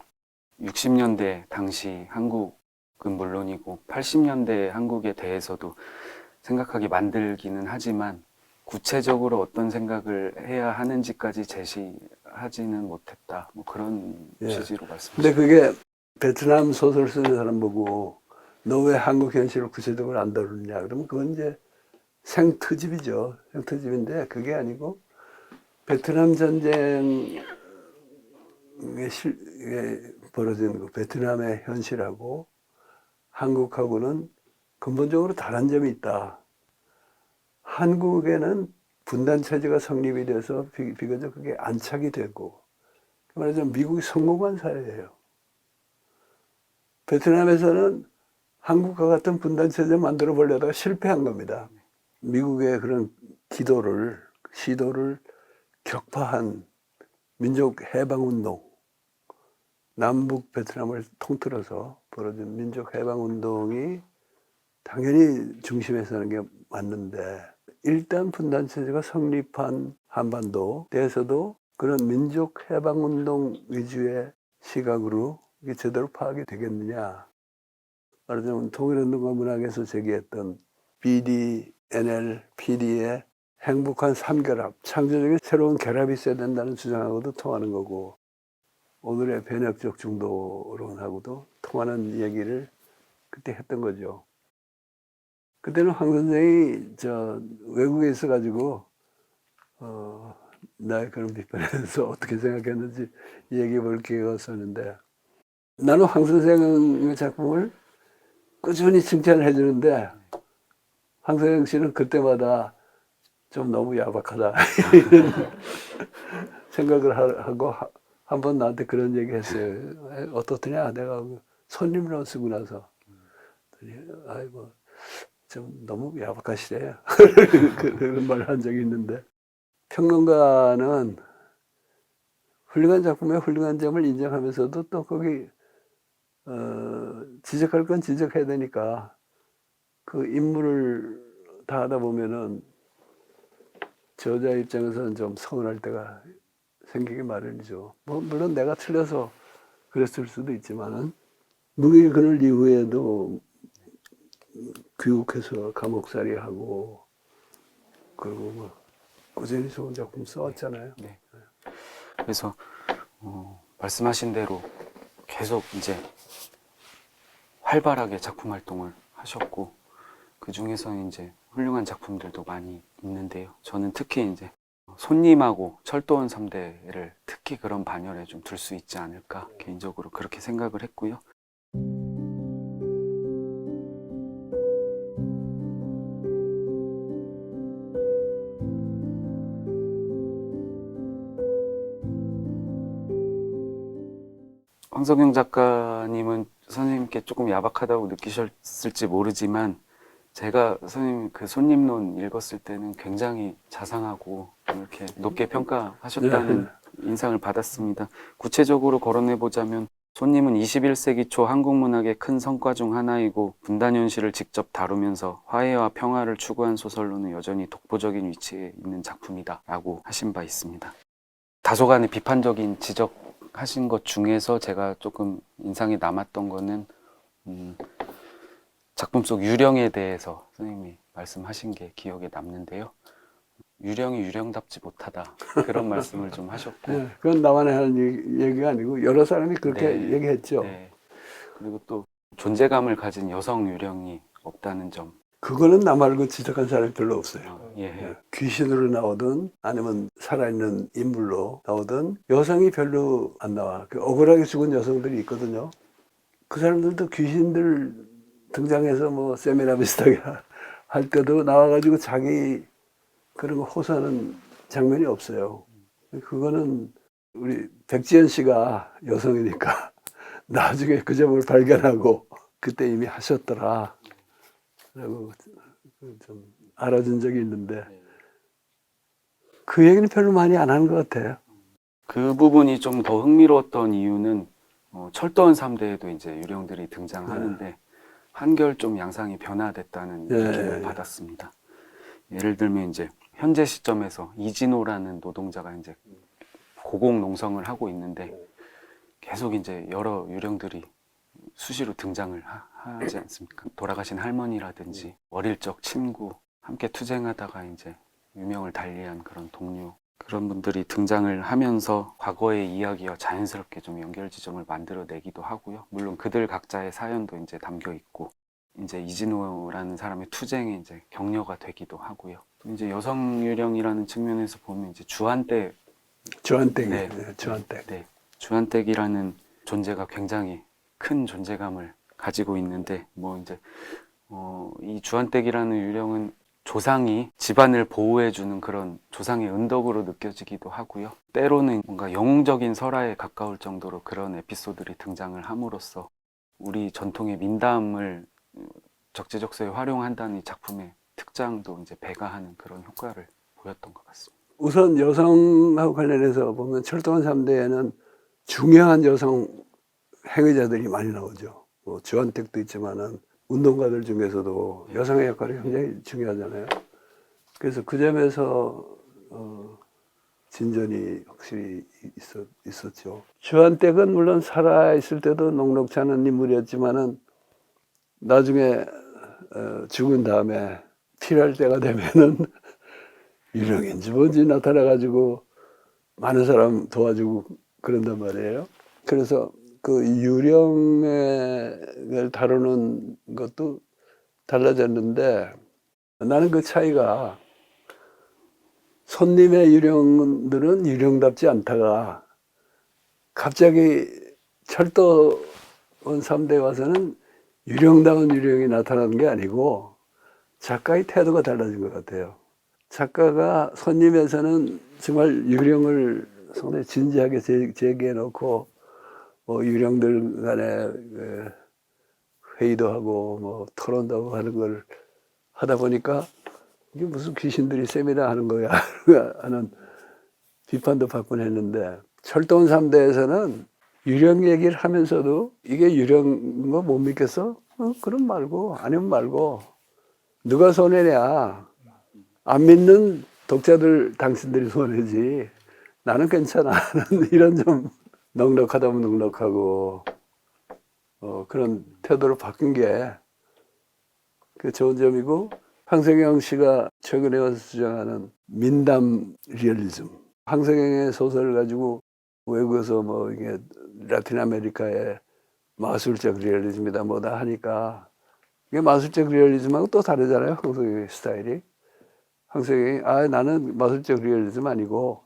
60년대 당시 한국은 물론이고 80년대 한국에 대해서도 생각하게 만들기는 하지만 구체적으로 어떤 생각을 해야 하는지까지 제시하지는 못했다, 뭐 그런 예. 취지로 근데 말씀하셨습니다. 그게 베트남 소설 쓰는 사람 보고 너 왜 한국 현실을 구체적으로 안 다루느냐 그러면 그건 이제 생트집이죠. 생트집인데 그게 아니고 베트남 전쟁에 벌어진 그 베트남의 현실하고 한국하고는 근본적으로 다른 점이 있다. 한국에는 분단 체제가 성립이 돼서 비교적 그게 안착이 되고, 말하자면 미국이 성공한 사회예요. 베트남에서는 한국과 같은 분단 체제 만들어 보려다가 실패한 겁니다. 미국의 그런 시도를 격파한 민족 해방운동, 남북 베트남을 통틀어서 벌어진 민족 해방운동이 당연히 중심에 서는 게 맞는데, 일단 분단 체제가 성립한 한반도에서도 그런 민족 해방운동 위주의 시각으로 이게 제대로 파악이 되겠느냐. 말하자면 통일운동과 문학에서 제기했던 BD, NL, PD의 행복한 삼결합, 창조적인 새로운 결합이 있어야 된다는 주장하고도 통하는 거고, 오늘의 변혁적 중도론하고도 통하는 얘기를 그때 했던 거죠. 그때는 황 선생이 외국에 있어가지고 나의 그런 비판에 대해서 어떻게 생각했는지 얘기해 볼 기회가 없었는데, 나는 황 선생의 작품을 꾸준히 칭찬을 해주는데 황선영 씨는 그때마다 좀 너무 야박하다 이런 생각을 하고 한 번 나한테 그런 얘기 했어요. 어떻더냐? 내가 손님으로 쓰고 나서 아이고 좀 너무 야박하시대 그런 말을 한 적이 있는데, 평론가는 훌륭한 작품의 훌륭한 점을 인정하면서도 또 거기 지적할 건 지적해야 되니까 그 임무를 다 하다 보면은 저자 입장에서는 좀 서운할 때가 생기기 마련이죠. 뭐 물론 내가 틀려서 그랬을 수도 있지만은 무기 그늘 이후에도 귀국해서 감옥살이하고 그리고 뭐 꾸준히 좋은 작품 써왔잖아요. 네. 그래서 말씀하신 대로 계속 이제 활발하게 작품 활동을 하셨고, 그 중에서는 이제 훌륭한 작품들도 많이 있는데요. 저는 특히 이제 손님하고 철도원 3대를 특히 그런 반열에 좀 둘 수 있지 않을까, 개인적으로 그렇게 생각을 했고요. 황석영 작가님은 선생님께 조금 야박하다고 느끼셨을지 모르지만, 제가 선생님 그 손님론 읽었을 때는 굉장히 자상하고 이렇게 높게 평가하셨다는 인상을 받았습니다. 구체적으로 거론해보자면, 손님은 21세기 초 한국 문학의 큰 성과 중 하나이고 분단 현실을 직접 다루면서 화해와 평화를 추구한 소설로는 여전히 독보적인 위치에 있는 작품이다 라고 하신 바 있습니다. 다소간의 비판적인 지적하신 것 중에서 제가 조금 인상이 남았던 거는 작품 속 유령에 대해서 선생님이 말씀하신 게 기억에 남는데요. 유령이 유령답지 못하다, 그런 말씀을 좀 하셨고. 네, 그건 나만 하는 얘기가 아니고 여러 사람이 그렇게 네, 얘기했죠. 네. 그리고 또 존재감을 가진 여성 유령이 없다는 점. 그거는 나 말고 지적한 사람이 별로 없어요. 예. 귀신으로 나오든 아니면 살아있는 인물로 나오든 여성이 별로 안 나와. 억울하게 죽은 여성들이 있거든요. 그 사람들도 귀신들 등장해서 뭐 세미나비스하게 할 때도 나와가지고 자기 그런 거 호소하는 장면이 없어요. 그거는 우리 백지연 씨가 여성이니까 나중에 그 점을 발견하고 그때 이미 하셨더라 라고 좀 알아준 적이 있는데, 그 얘기는 별로 많이 안 하는 것 같아요. 그 부분이 좀 더 흥미로웠던 이유는 철도원 3대에도 이제 유령들이 등장하는데 한결 좀 양상이 변화됐다는 느낌을 받았습니다. 예를 들면 이제 현재 시점에서 이진호라는 노동자가 이제 고공 농성을 하고 있는데 계속 이제 여러 유령들이 수시로 등장을 하지 않습니까? 돌아가신 할머니라든지 어릴 적 친구, 함께 투쟁하다가 이제 유명을 달리한 그런 동료, 그런 분들이 등장을 하면서 과거의 이야기와 자연스럽게 좀 연결 지점을 만들어내기도 하고요. 물론 그들 각자의 사연도 이제 담겨 있고, 이제 이진호라는 사람의 투쟁에 이제 격려가 되기도 하고요. 또 이제 여성 유령이라는 측면에서 보면 이제 주한댁, 주한댁이라는 존재가 굉장히 큰 존재감을 가지고 있는데, 뭐 이제 이 주한댁이라는 유령은 조상이 집안을 보호해주는 그런 조상의 은덕으로 느껴지기도 하고요. 때로는 뭔가 영웅적인 설화에 가까울 정도로 그런 에피소드들이 등장을 함으로써 우리 전통의 민담을 적재적소에 활용한다는 이 작품의 특장도 이제 배가하는 그런 효과를 보였던 것 같습니다. 우선 여성하고 관련해서 보면 철도원 3대에는 중요한 여성 행위자들이 많이 나오죠. 뭐 주한택도 있지만은 운동가들 중에서도 여성의 역할이 굉장히 중요하잖아요. 그래서 그 점에서 진전이 확실히 있었죠. 주한택은 물론 살아있을 때도 녹록지 않은 인물이었지만은 나중에 죽은 다음에 필요할 때가 되면은 유령인지 뭔지 나타나가지고 많은 사람 도와주고 그런단 말이에요. 그래서 그 유령을 다루는 것도 달라졌는데 나는 그 차이가 손님의 유령들은 유령답지 않다가 갑자기 철도원 3대에 와서는 유령다운 유령이 나타나는 게 아니고 작가의 태도가 달라진 것 같아요. 작가가 손님에서는 정말 유령을 상당히 진지하게 제기해 놓고 뭐 유령들 간에 회의도 하고 뭐 토론도 하고 하는 걸 하다 보니까 이게 무슨 귀신들이 세미나 하는 거야 하는 비판도 받곤 했는데 철도원 3대에서는 유령 얘기를 하면서도 이게 유령 거 못 믿겠어? 그럼 말고 아니면 말고 누가 손해냐? 안 믿는 독자들 당신들이 손해지 나는 괜찮아 이런 좀 넉넉하다면 넉넉하고 그런 태도로 바뀐 게 그 좋은 점이고 황석영 씨가 최근에 와서 주장하는 민담 리얼리즘 황석영의 소설을 가지고 외국에서 뭐 이게 라틴 아메리카의 마술적 리얼리즘이다 뭐다 하니까 이게 마술적 리얼리즘하고 또 다르잖아요. 황석영의 스타일이. 황석영이 나는 마술적 리얼리즘 아니고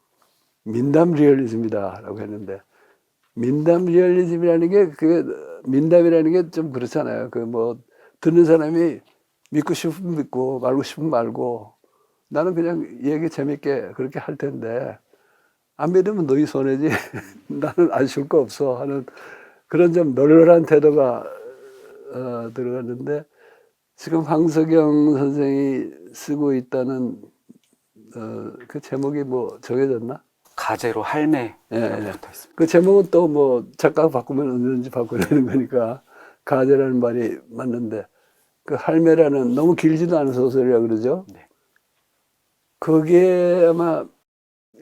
민담 리얼리즘이다라고 했는데 민담 리얼리즘이라는 게 그게 민담이라는 게 좀 그렇잖아요. 그 뭐 듣는 사람이 믿고 싶으면 믿고 말고 싶으면 말고 나는 그냥 얘기 재밌게 그렇게 할 텐데 안 믿으면 너희 손해지 나는 아쉬울 거 없어 하는 그런 좀 널널한 태도가 들어갔는데 지금 황석영 선생이 쓰고 있다는 그 제목이 뭐 정해졌나? 가제로 할매라고 예. 붙어 있습니다. 그 제목은 또 뭐 작가가 바꾸면 언제든지 바꿔내는 거니까 가제라는 말이 맞는데 그 할매라는 너무 길지도 않은 소설이라 그러죠. 네. 거기에 아마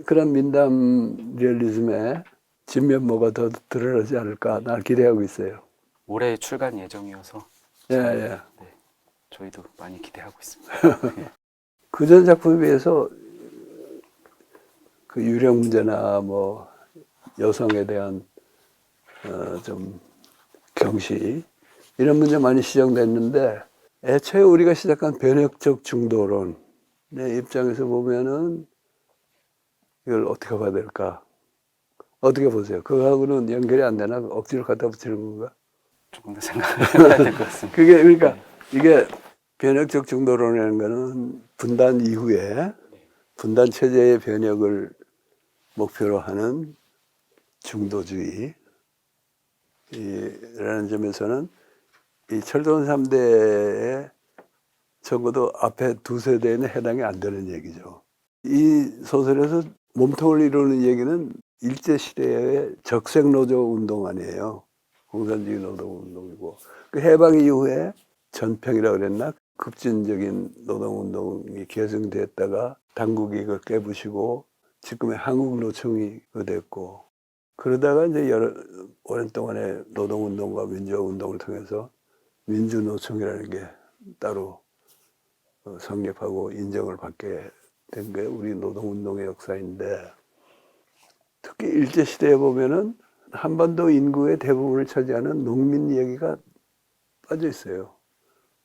그런 민담 리얼리즘의 진면모가 더 드러나지 않을까 나 기대하고 있어요. 올해 출간 예정이어서 예, 예. 네, 저희도 많이 기대하고 있습니다. 그전 작품에 비해서 그 유령 문제나 뭐 여성에 대한 좀 경시 이런 문제 많이 시정됐는데 애초에 우리가 시작한 변혁적 중도론의 입장에서 보면은 이걸 어떻게 봐야 될까? 어떻게 보세요? 그거하고는 연결이 안 되나? 억지로 갖다 붙이는 건가? 조금 더 생각해야 될 것 같습니다. 그게 그러니까 이게 변혁적 중도론이라는 거는 분단 이후에 분단 체제의 변혁을 목표로 하는 중도주의라는 점에서는 이 철도원 3대에 적어도 앞에 두 세대에는 해당이 안 되는 얘기죠. 이 소설에서 몸통을 이루는 얘기는 일제시대의 적색노조 운동 아니에요. 공산주의 노동운동이고 그 해방 이후에 전평이라고 그랬나? 급진적인 노동운동이 계승됐다가 당국이 그걸 깨부시고 지금의 한국노총이 됐고 그러다가 이제 오랜 동안의 노동운동과 민주화운동을 통해서 민주노총이라는 게 따로 성립하고 인정을 받게 된 게 우리 노동운동의 역사인데 특히 일제시대에 보면은 한반도 인구의 대부분을 차지하는 농민 얘기가 빠져 있어요.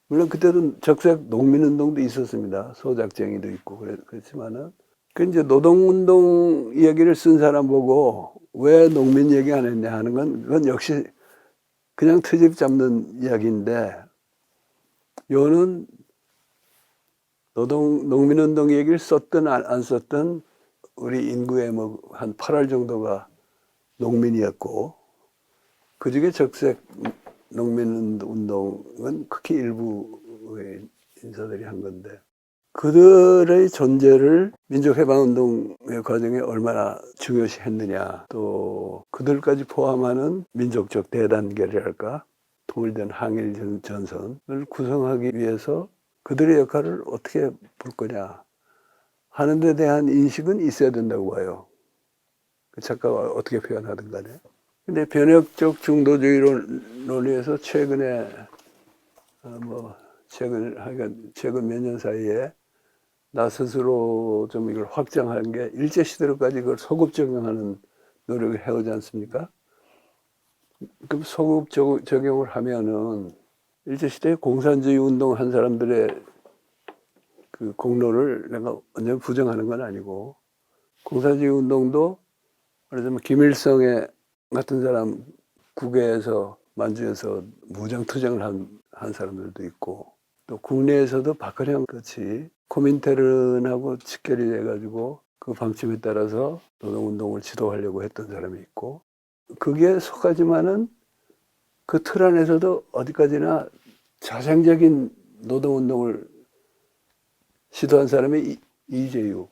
물론 그때도 적색 농민운동도 있었습니다. 소작쟁이도 있고 그렇지만은 그 이제 노동운동 이야기를 쓴 사람 보고 왜 농민 얘기 안 했냐 하는 건 그건 역시 그냥 트집 잡는 이야기인데 요는 농민운동 얘기를 썼든 안 썼든 우리 인구의 뭐 한 8할 정도가 농민이었고 그 중에 적색 농민운동은 극히 일부의 인사들이 한 건데 그들의 존재를 민족해방운동의 과정에 얼마나 중요시 했느냐 또 그들까지 포함하는 민족적 대단계랄까 통일된 항일 전선을 구성하기 위해서 그들의 역할을 어떻게 볼 거냐 하는 데 대한 인식은 있어야 된다고 봐요. 그 작가가 어떻게 표현하든 간에. 근데 변혁적 중도주의론에서 최근에 최근 몇 년 사이에 나 스스로 좀 이걸 확장한 게 일제시대로까지 그걸 소급 적용하는 노력을 해오지 않습니까? 그럼 소급 적용을 하면은 일제시대에 공산주의 운동한 사람들의 그 공로를 내가 완전 부정하는 건 아니고, 공산주의 운동도 말하자면 김일성의 같은 사람 국외에서 만주에서 무장투쟁을 한 사람들도 있고, 또 국내에서도 박헌영 같이 코민테른하고 직결이 돼가지고 그 방침에 따라서 노동운동을 지도하려고 했던 사람이 있고, 그게 속하지만은 그 틀 안에서도 어디까지나 자생적인 노동운동을 시도한 사람이 이재육.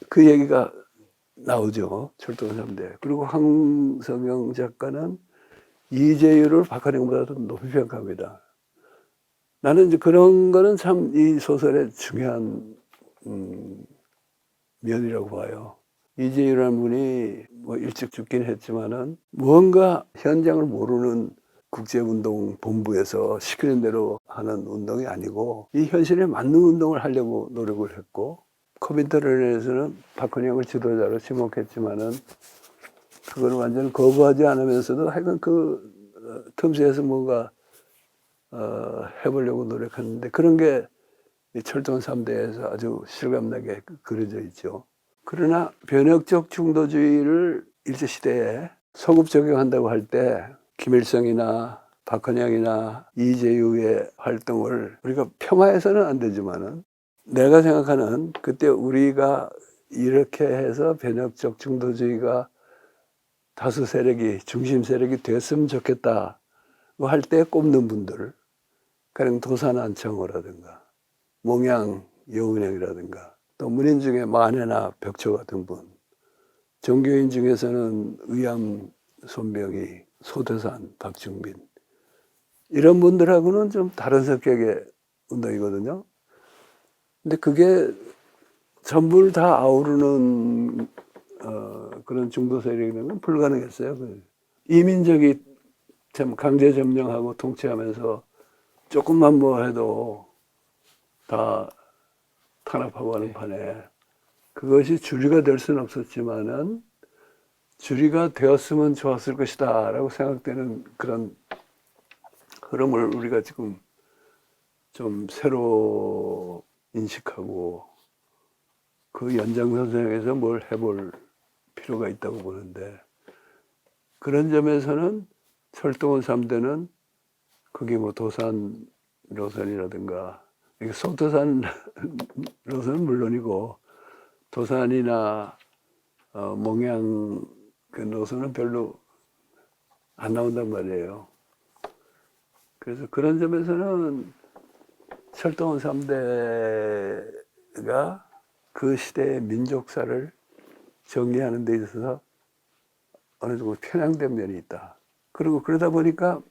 그 얘기가 나오죠. 철도원 3대. 그리고 황성영 작가는 이재율을 박헌영보다도 높이 평가합니다. 나는 이제 그런 거는 참 이 소설의 중요한 면이라고 봐요. 이재율이라는 분이 뭐 일찍 죽긴 했지만은 무언가 현장을 모르는 국제운동본부에서 시키는 대로 하는 운동이 아니고 이 현실에 맞는 운동을 하려고 노력을 했고, 코민테른에서는 박헌영을 지도자로 지목했지만은 그걸 완전 거부하지 않으면서도 하여간 그 틈새에서 뭔가 해보려고 노력했는데, 그런 게 철도원 3대에서 아주 실감나게 그려져 있죠. 그러나 변혁적 중도주의를 일제시대에 소급 적용한다고 할 때 김일성이나 박헌영이나 이재유의 활동을 우리가 폄하해서는 안 되지만은, 내가 생각하는 그때 우리가 이렇게 해서 변혁적 중도주의가 다수 세력이, 중심 세력이 됐으면 좋겠다 할 때 꼽는 분들, 가령 도산 안창호라든가 몽양 여운형이라든가 또 문인 중에 만해나 벽초 같은 분, 종교인 중에서는 의암 손병희, 소대산 박중빈, 이런 분들하고는 좀 다른 성격의 운동이거든요. 근데 그게 전부를 다 아우르는 그런 중도 세력이라는 건 불가능했어요. 이민족이 참 강제 점령하고 통치하면서 조금만 뭐 해도 다 탄압하고 하는 판에 그것이 주류가 될 수는 없었지만은 주류가 되었으면 좋았을 것이다 라고 생각되는 그런 흐름을 우리가 지금 좀 새로 인식하고 그 연장선상에서 뭘 해볼 필요가 있다고 보는데, 그런 점에서는 철도원 3대는 거기 뭐 도산 노선이라든가, 소도산 노선은 물론이고 도산이나 몽양 그 노선은 별로 안 나온단 말이에요. 그래서 그런 점에서는 철도원 3대가 그 시대의 민족사를 정리하는 데 있어서 어느 정도 편향된 면이 있다. 그리고 그러다 보니까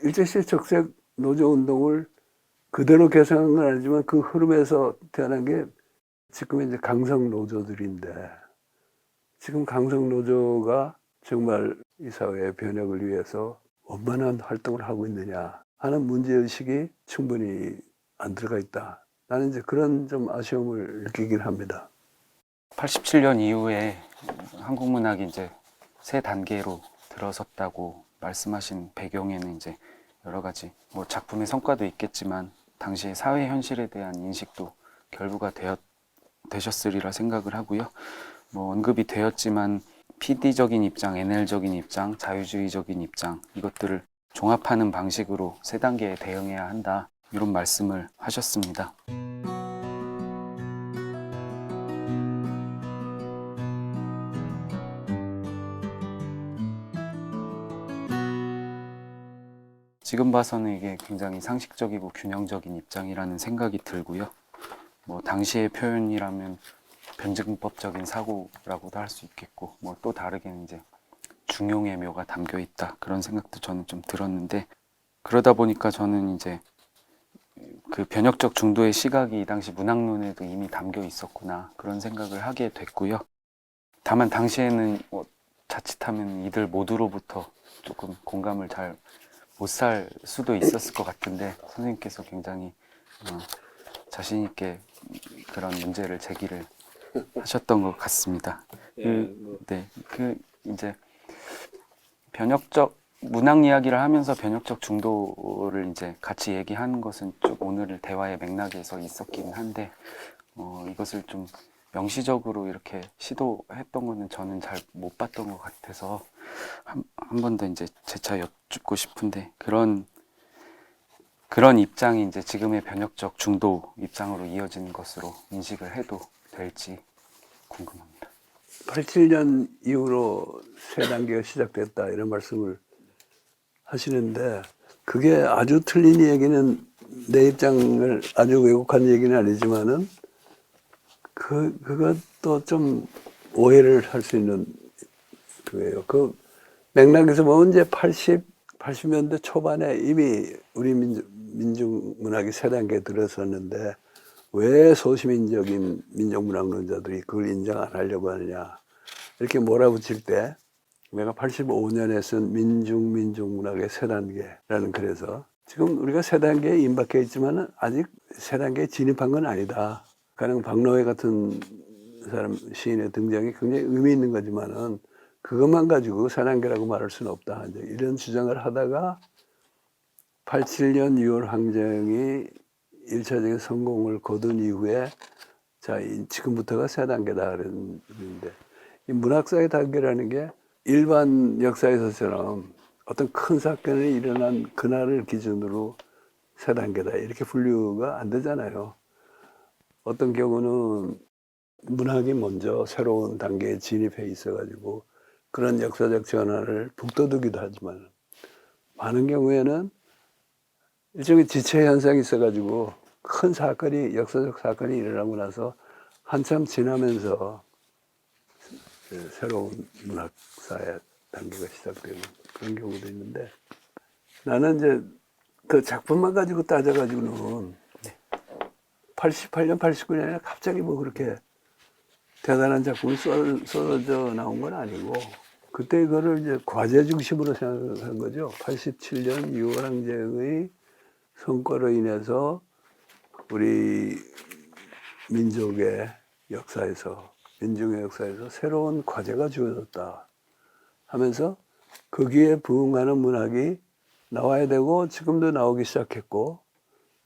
일제시대 적색 노조운동을 그대로 개성한 건 아니지만 그 흐름에서 태어난 게 지금의 이제 강성 노조들인데, 지금 강성 노조가 정말 이 사회의 변혁을 위해서 원만한 활동을 하고 있느냐 하는 문제의식이 충분히 안 들어가 있다. 나는 이제 그런 좀 아쉬움을 느끼긴 합니다. 87년 이후에 한국 문학이 이제 새 단계로 들어섰다고 말씀하신 배경에는 이제 여러 가지 뭐 작품의 성과도 있겠지만 당시의 사회 현실에 대한 인식도 결부가 되셨으리라 생각을 하고요. 뭐 언급이 되었지만 PD적인 입장, NL적인 입장, 자유주의적인 입장, 이것들을 종합하는 방식으로 세 단계에 대응해야 한다, 이런 말씀을 하셨습니다. 지금 봐서는 이게 굉장히 상식적이고 균형적인 입장이라는 생각이 들고요. 뭐 당시의 표현이라면 변증법적인 사고라고도 할 수 있겠고, 뭐 또 다르게는 이제 중용의 묘가 담겨 있다, 그런 생각도 저는 좀 들었는데, 그러다 보니까 저는 이제 그 변혁적 중도의 시각이 이 당시 문학론에도 이미 담겨 있었구나, 그런 생각을 하게 됐고요. 다만 당시에는 자칫하면 이들 모두로부터 조금 공감을 잘 못 살 수도 있었을 것 같은데, 선생님께서 굉장히 자신 있게 그런 문제를 제기를 하셨던 것 같습니다. 이제 변혁적 문학 이야기를 하면서 변혁적 중도를 이제 같이 얘기하는 것은 좀 오늘 대화의 맥락에서 있었긴 한데 이것을 좀 명시적으로 이렇게 시도했던 거는 저는 잘 못 봤던 것 같아서 한 번 더 이제 재차 여쭙고 싶은데 그런 입장이 이제 지금의 변혁적 중도 입장으로 이어지는 것으로 인식을 해도 될지 궁금합니다. 87년 이후로 세 단계가 시작됐다 이런 말씀을 하시는데 그게 아주 틀린 얘기는 내 입장을 아주 왜곡한 얘기는 아니지만은 그것도 좀 오해를 할 수 있는 그거예요. 그 맥락에서 보면 이제 80년대 초반에 이미 우리 민중문학이 세 단계에 들어섰는데 왜 소시민적인 민족문학론자들이 그걸 인정 안 하려고 하느냐 이렇게 몰아붙일 때 내가 85년에 쓴 민중문학의 세 단계라는 글에서 지금 우리가 세 단계에 임박해 있지만 아직 세 단계에 진입한 건 아니다. 가령 박노해 같은 사람 시인의 등장이 굉장히 의미 있는 거지만은 그것만 가지고 세 단계라고 말할 수는 없다. 이제 이런 주장을 하다가 87년 6월 항쟁이 1차적인 성공을 거둔 이후에 자, 지금부터가 세 단계다 그랬는데 이 문학사의 단계라는 게 일반 역사에서처럼 어떤 큰 사건이 일어난 그날을 기준으로 세 단계다 이렇게 분류가 안 되잖아요. 어떤 경우는 문학이 먼저 새로운 단계에 진입해 있어가지고 그런 역사적 전환을 북돋우기도 하지만 많은 경우에는 일종의 지체 현상이 있어가지고 큰 사건이 역사적 사건이 일어나고 나서 한참 지나면서 새로운 문학사의 단계가 시작되는 그런 경우도 있는데 나는 이제 그 작품만 가지고 따져가지고는 88년, 89년에 갑자기 뭐 그렇게 대단한 작품이 쏟아져 나온 건 아니고 그때 그거를 이제 과제 중심으로 생각한 거죠. 87년 6월 항쟁의 성과로 인해서 우리 민족의 역사에서 민중의 역사에서 새로운 과제가 주어졌다 하면서 거기에 부응하는 문학이 나와야 되고 지금도 나오기 시작했고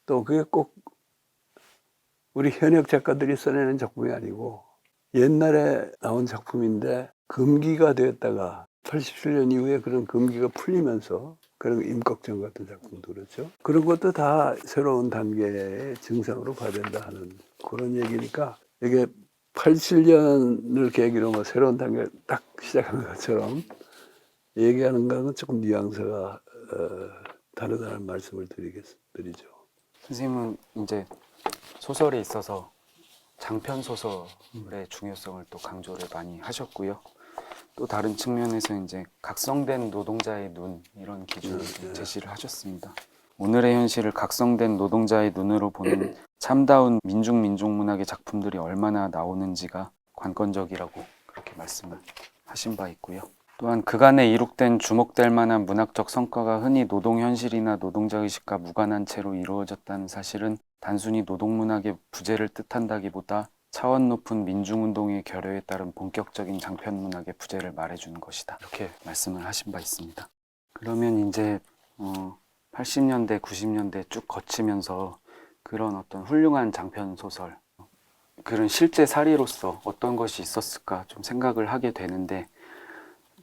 또 그게 꼭 우리 현역 작가들이 써내는 작품이 아니고 옛날에 나온 작품인데 금기가 되었다가 87년 이후에 그런 금기가 풀리면서 그런 임꺽정 같은 작품도 그렇죠. 그런 것도 다 새로운 단계의 증상으로 봐야 된다 하는 그런 얘기니까 이게 87년을 계기로 뭐 새로운 단계를 딱 시작한 것처럼 얘기하는 거는 조금 뉘앙스가 다르다는 말씀을 드리죠. 선생님은 이제 소설에 있어서 장편 소설의 중요성을 또 강조를 많이 하셨고요. 또 다른 측면에서 이제 각성된 노동자의 눈 이런 기준을 제시를 하셨습니다. 오늘의 현실을 각성된 노동자의 눈으로 보는 참다운 민중문학의 작품들이 얼마나 나오는지가 관건적이라고 그렇게 말씀을 하신 바 있고요. 또한 그간에 이룩된 주목될 만한 문학적 성과가 흔히 노동 현실이나 노동자 의식과 무관한 채로 이루어졌다는 사실은 단순히 노동문학의 부재를 뜻한다기보다 차원 높은 민중운동의 결여에 따른 본격적인 장편문학의 부재를 말해주는 것이다. 이렇게 말씀을 하신 바 있습니다. 그러면 이제 80년대, 90년대 쭉 거치면서 그런 어떤 훌륭한 장편소설, 그런 실제 사례로서 어떤 것이 있었을까 좀 생각을 하게 되는데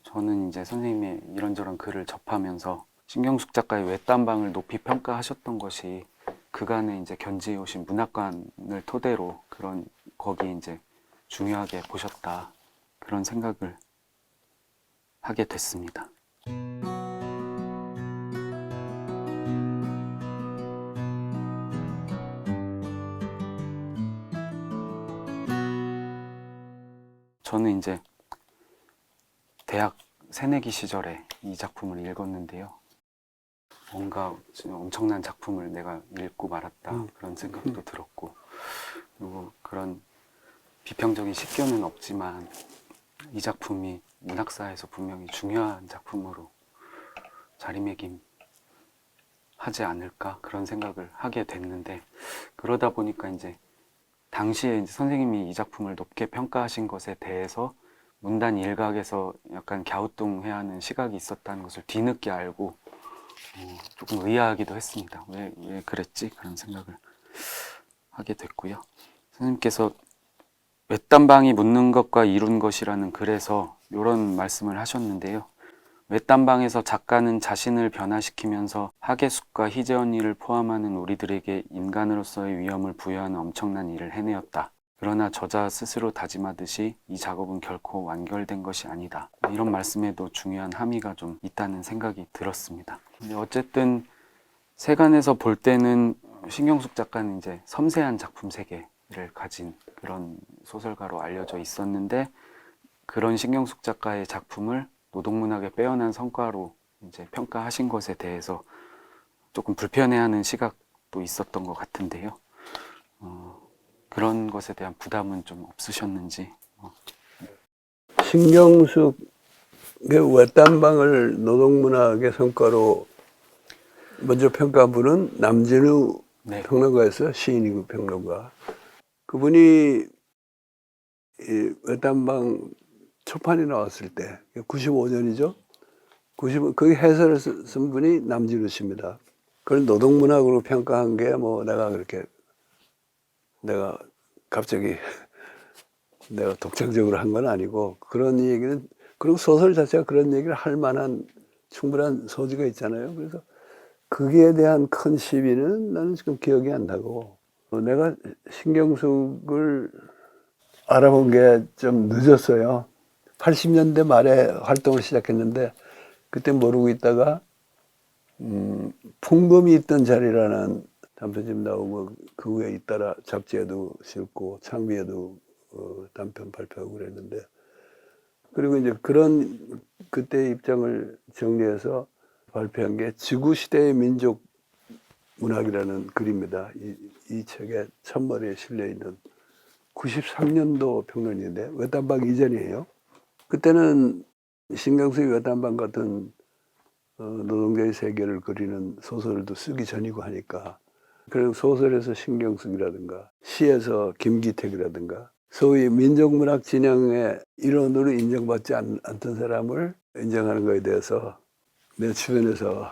저는 이제 선생님의 이런저런 글을 접하면서 신경숙 작가의 외딴방을 높이 평가하셨던 것이 그간에 이제 견지해 오신 문학관을 토대로 그런 거기에 이제 중요하게 보셨다 그런 생각을 하게 됐습니다. 저는 이제 대학 새내기 시절에 이 작품을 읽었는데요. 뭔가 엄청난 작품을 내가 읽고 말았다 그런 생각도 들었고 그리고 그런 비평적인 식견은 없지만 이 작품이 문학사에서 분명히 중요한 작품으로 자리매김하지 않을까 그런 생각을 하게 됐는데 그러다 보니까 이제 당시에 이제 선생님이 이 작품을 높게 평가하신 것에 대해서 문단 일각에서 약간 갸우뚱해야 하는 시각이 있었다는 것을 뒤늦게 알고 조금 의아하기도 했습니다. 왜 그랬지? 그런 생각을 하게 됐고요. 선생님께서 외딴방이 묻는 것과 이룬 것이라는 글에서 이런 말씀을 하셨는데요. 외딴방에서 작가는 자신을 변화시키면서 하계숙과 희재 언니를 포함하는 우리들에게 인간으로서의 위험을 부여하는 엄청난 일을 해내었다. 그러나 저자 스스로 다짐하듯이 이 작업은 결코 완결된 것이 아니다. 이런 말씀에도 중요한 함의가 좀 있다는 생각이 들었습니다. 근데 어쨌든 세간에서 볼 때는 신경숙 작가는 이제 섬세한 작품 세계를 가진 그런 소설가로 알려져 있었는데, 그런 신경숙 작가의 작품을 노동문학의 빼어난 성과로 이제 평가하신 것에 대해서 조금 불편해하는 시각도 있었던 것 같은데요. 그런 것에 대한 부담은 좀 없으셨는지. 신경숙의 외딴방을 노동문학의 성과로 먼저 평가한 분은 남진우 네. 평론가였어요. 시인이고 평론가. 그분이 이 외딴방 초판이 나왔을 때 95년이죠. 90 거기 해설을 쓴 분이 남진우 씨입니다. 그걸 노동문학으로 평가한 게 뭐 내가 갑자기 내가 독창적으로 한 건 아니고, 그런 얘기는, 그리고 소설 자체가 그런 얘기를 할 만한 충분한 소지가 있잖아요. 그래서 거기에 대한 큰 시비는 나는 지금 기억이 안 나고, 내가 신경숙을 알아본 게 좀 늦었어요. 80년대 말에 활동을 시작했는데 그때 모르고 있다가 풍금이 있던 자리라는 단편집 나오고 그 후에 잇따라 잡지에도 실고 창비에도 단편 발표하고 그랬는데, 그리고 이제 그런 그때 입장을 정리해서 발표한 게 지구시대의 민족 문학이라는 글입니다. 이 책의 첫머리에 실려 있는 93년도 평론인데 외딴방 이전이에요. 그때는 신경숙이 외딴방 같은 노동자의 세계를 그리는 소설도 쓰기 전이고 하니까, 그리고 소설에서 신경숙이라든가 시에서 김기택이라든가 소위 민족문학 진영의 일원으로 인정받지 않던 사람을 인정하는 것에 대해서 내 주변에서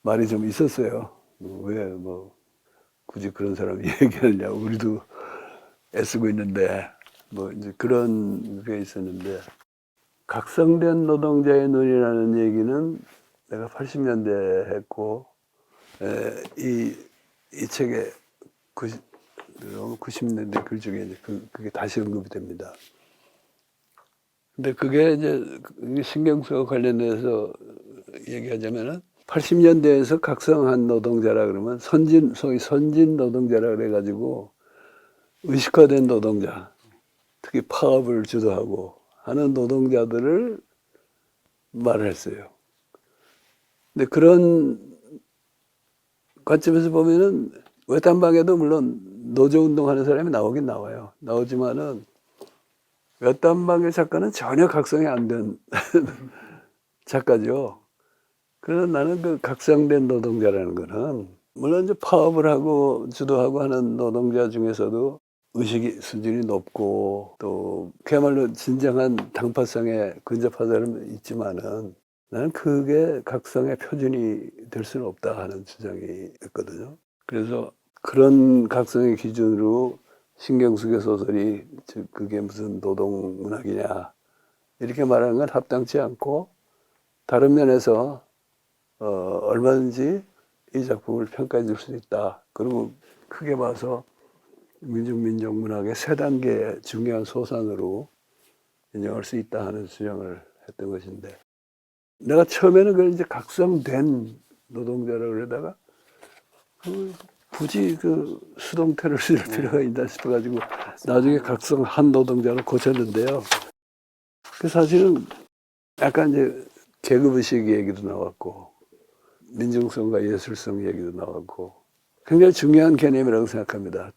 말이 좀 있었어요. 왜 뭐 굳이 그런 사람이 얘기하느냐, 우리도 애쓰고 있는데, 뭐 이제 그런 게 있었는데, 각성된 노동자의 눈이라는 얘기는 내가 80년대 했고, 이 책에 90년대 글 중에 이제 그게 다시 언급이 됩니다. 근데 그게 이제 신경수와 관련해서 얘기하자면은 80년대에서 각성한 노동자라 그러면 소위 선진 노동자라 그래가지고 의식화된 노동자, 특히 파업을 주도하고 하는 노동자들을 말을 했어요. 근데 그런 관점에서 보면은 외딴방에도 물론 노조운동하는 사람이 나오긴 나와요. 나오지만은 외딴방의 작가는 전혀 각성이 안 된 작가죠. 그래서 나는 그 각성된 노동자라는 거는 물론 이제 파업을 하고 주도하고 하는 노동자 중에서도 의식 수준이 높고 또 그야말로 진정한 당파성에 근접한 사람은 있지만은 나는 그게 각성의 표준이 될 수는 없다 하는 주장이 있거든요. 그래서 그런 각성의 기준으로 신경숙의 소설이 즉 그게 무슨 노동문학이냐 이렇게 말하는 건 합당치 않고, 다른 면에서 얼마든지 이 작품을 평가해 줄 수 있다. 그리고 크게 봐서 민족문학의 세 단계의 중요한 소산으로 인정할 수 있다 하는 주장을 했던 것인데, 내가 처음에는 그걸 이제 각성된 노동자라고 그러다가 굳이 그 수동태를 쓸 필요가 있나 싶어가지고 나중에 각성한 노동자로 고쳤는데요. 그 사실은 약간 이제 계급의식 얘기도 나왔고 민중성과 예술성 얘기도 나왔고 굉장히 중요한 개념이라고 생각합니다.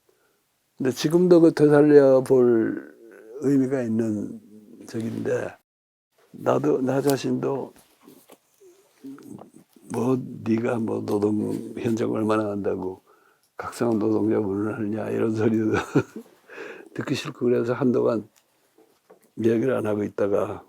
근데 지금도 그 되살려 볼 의미가 있는 적인데, 나 자신도 뭐 네가 뭐 노동 현장 얼마나 한다고 각성한 노동자 문을 하느냐 이런 소리도 듣기 싫고, 그래서 한동안 이야기를 안 하고 있다가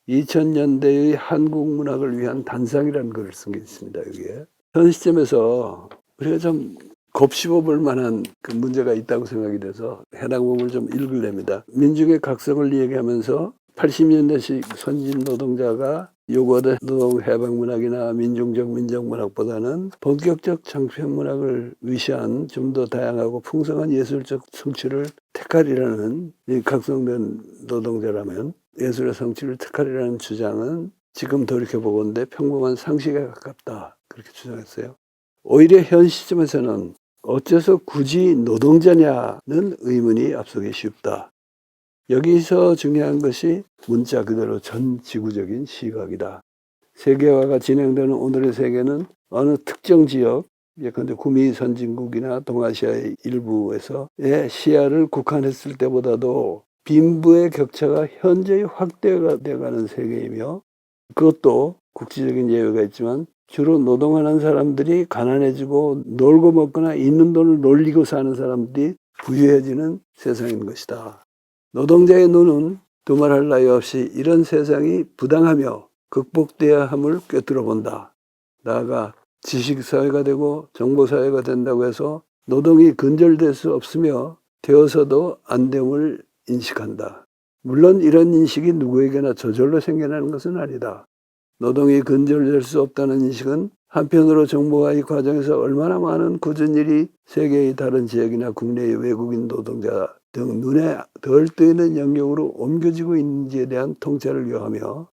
2000년대의 한국 문학을 위한 단상이라는 글을 쓴 게 있습니다. 여기에 현 시점에서 우리가 좀 곱씹어 볼 만한 그 문제가 있다고 생각이 돼서 해당 부분을 좀 읽으렵니다. 민중의 각성을 얘기하면서 80년대식 선진 노동자가 요구하던 노동해방문학이나 민중적 민족문학보다는 본격적 장편문학을 위시한 좀 더 다양하고 풍성한 예술적 성취를 택하리라는, 이 각성된 노동자라면 예술의 성취를 택하리라는 주장은 지금 돌이켜보건대 평범한 상식에 가깝다, 그렇게 주장했어요. 오히려 현 시점에서는 어째서 굳이 노동자냐는 의문이 앞서기 쉽다. 여기서 중요한 것이 문자 그대로 전 지구적인 시각이다. 세계화가 진행되는 오늘의 세계는 어느 특정 지역, 예컨대 구미 선진국이나 동아시아의 일부에서의 시야를 국한했을 때보다도 빈부의 격차가 현저히 확대가 돼가는 세계이며, 그것도 국지적인 예외가 있지만 주로 노동하는 사람들이 가난해지고 놀고 먹거나 있는 돈을 놀리고 사는 사람들이 부유해지는 세상인 것이다. 노동자의 눈은 두말할 나위 없이 이런 세상이 부당하며 극복돼야 함을 꿰뚫어 본다. 나아가 지식사회가 되고 정보사회가 된다고 해서 노동이 근절될 수 없으며 되어서도 안 됨을 인식한다. 물론 이런 인식이 누구에게나 저절로 생겨나는 것은 아니다. 노동이 근절될 수 없다는 인식은 한편으로 정부가 이 과정에서 얼마나 많은 굳은 일이 세계의 다른 지역이나 국내의 외국인 노동자 등 눈에 덜 띄는 영역으로 옮겨지고 있는지에 대한 통찰을 요하며,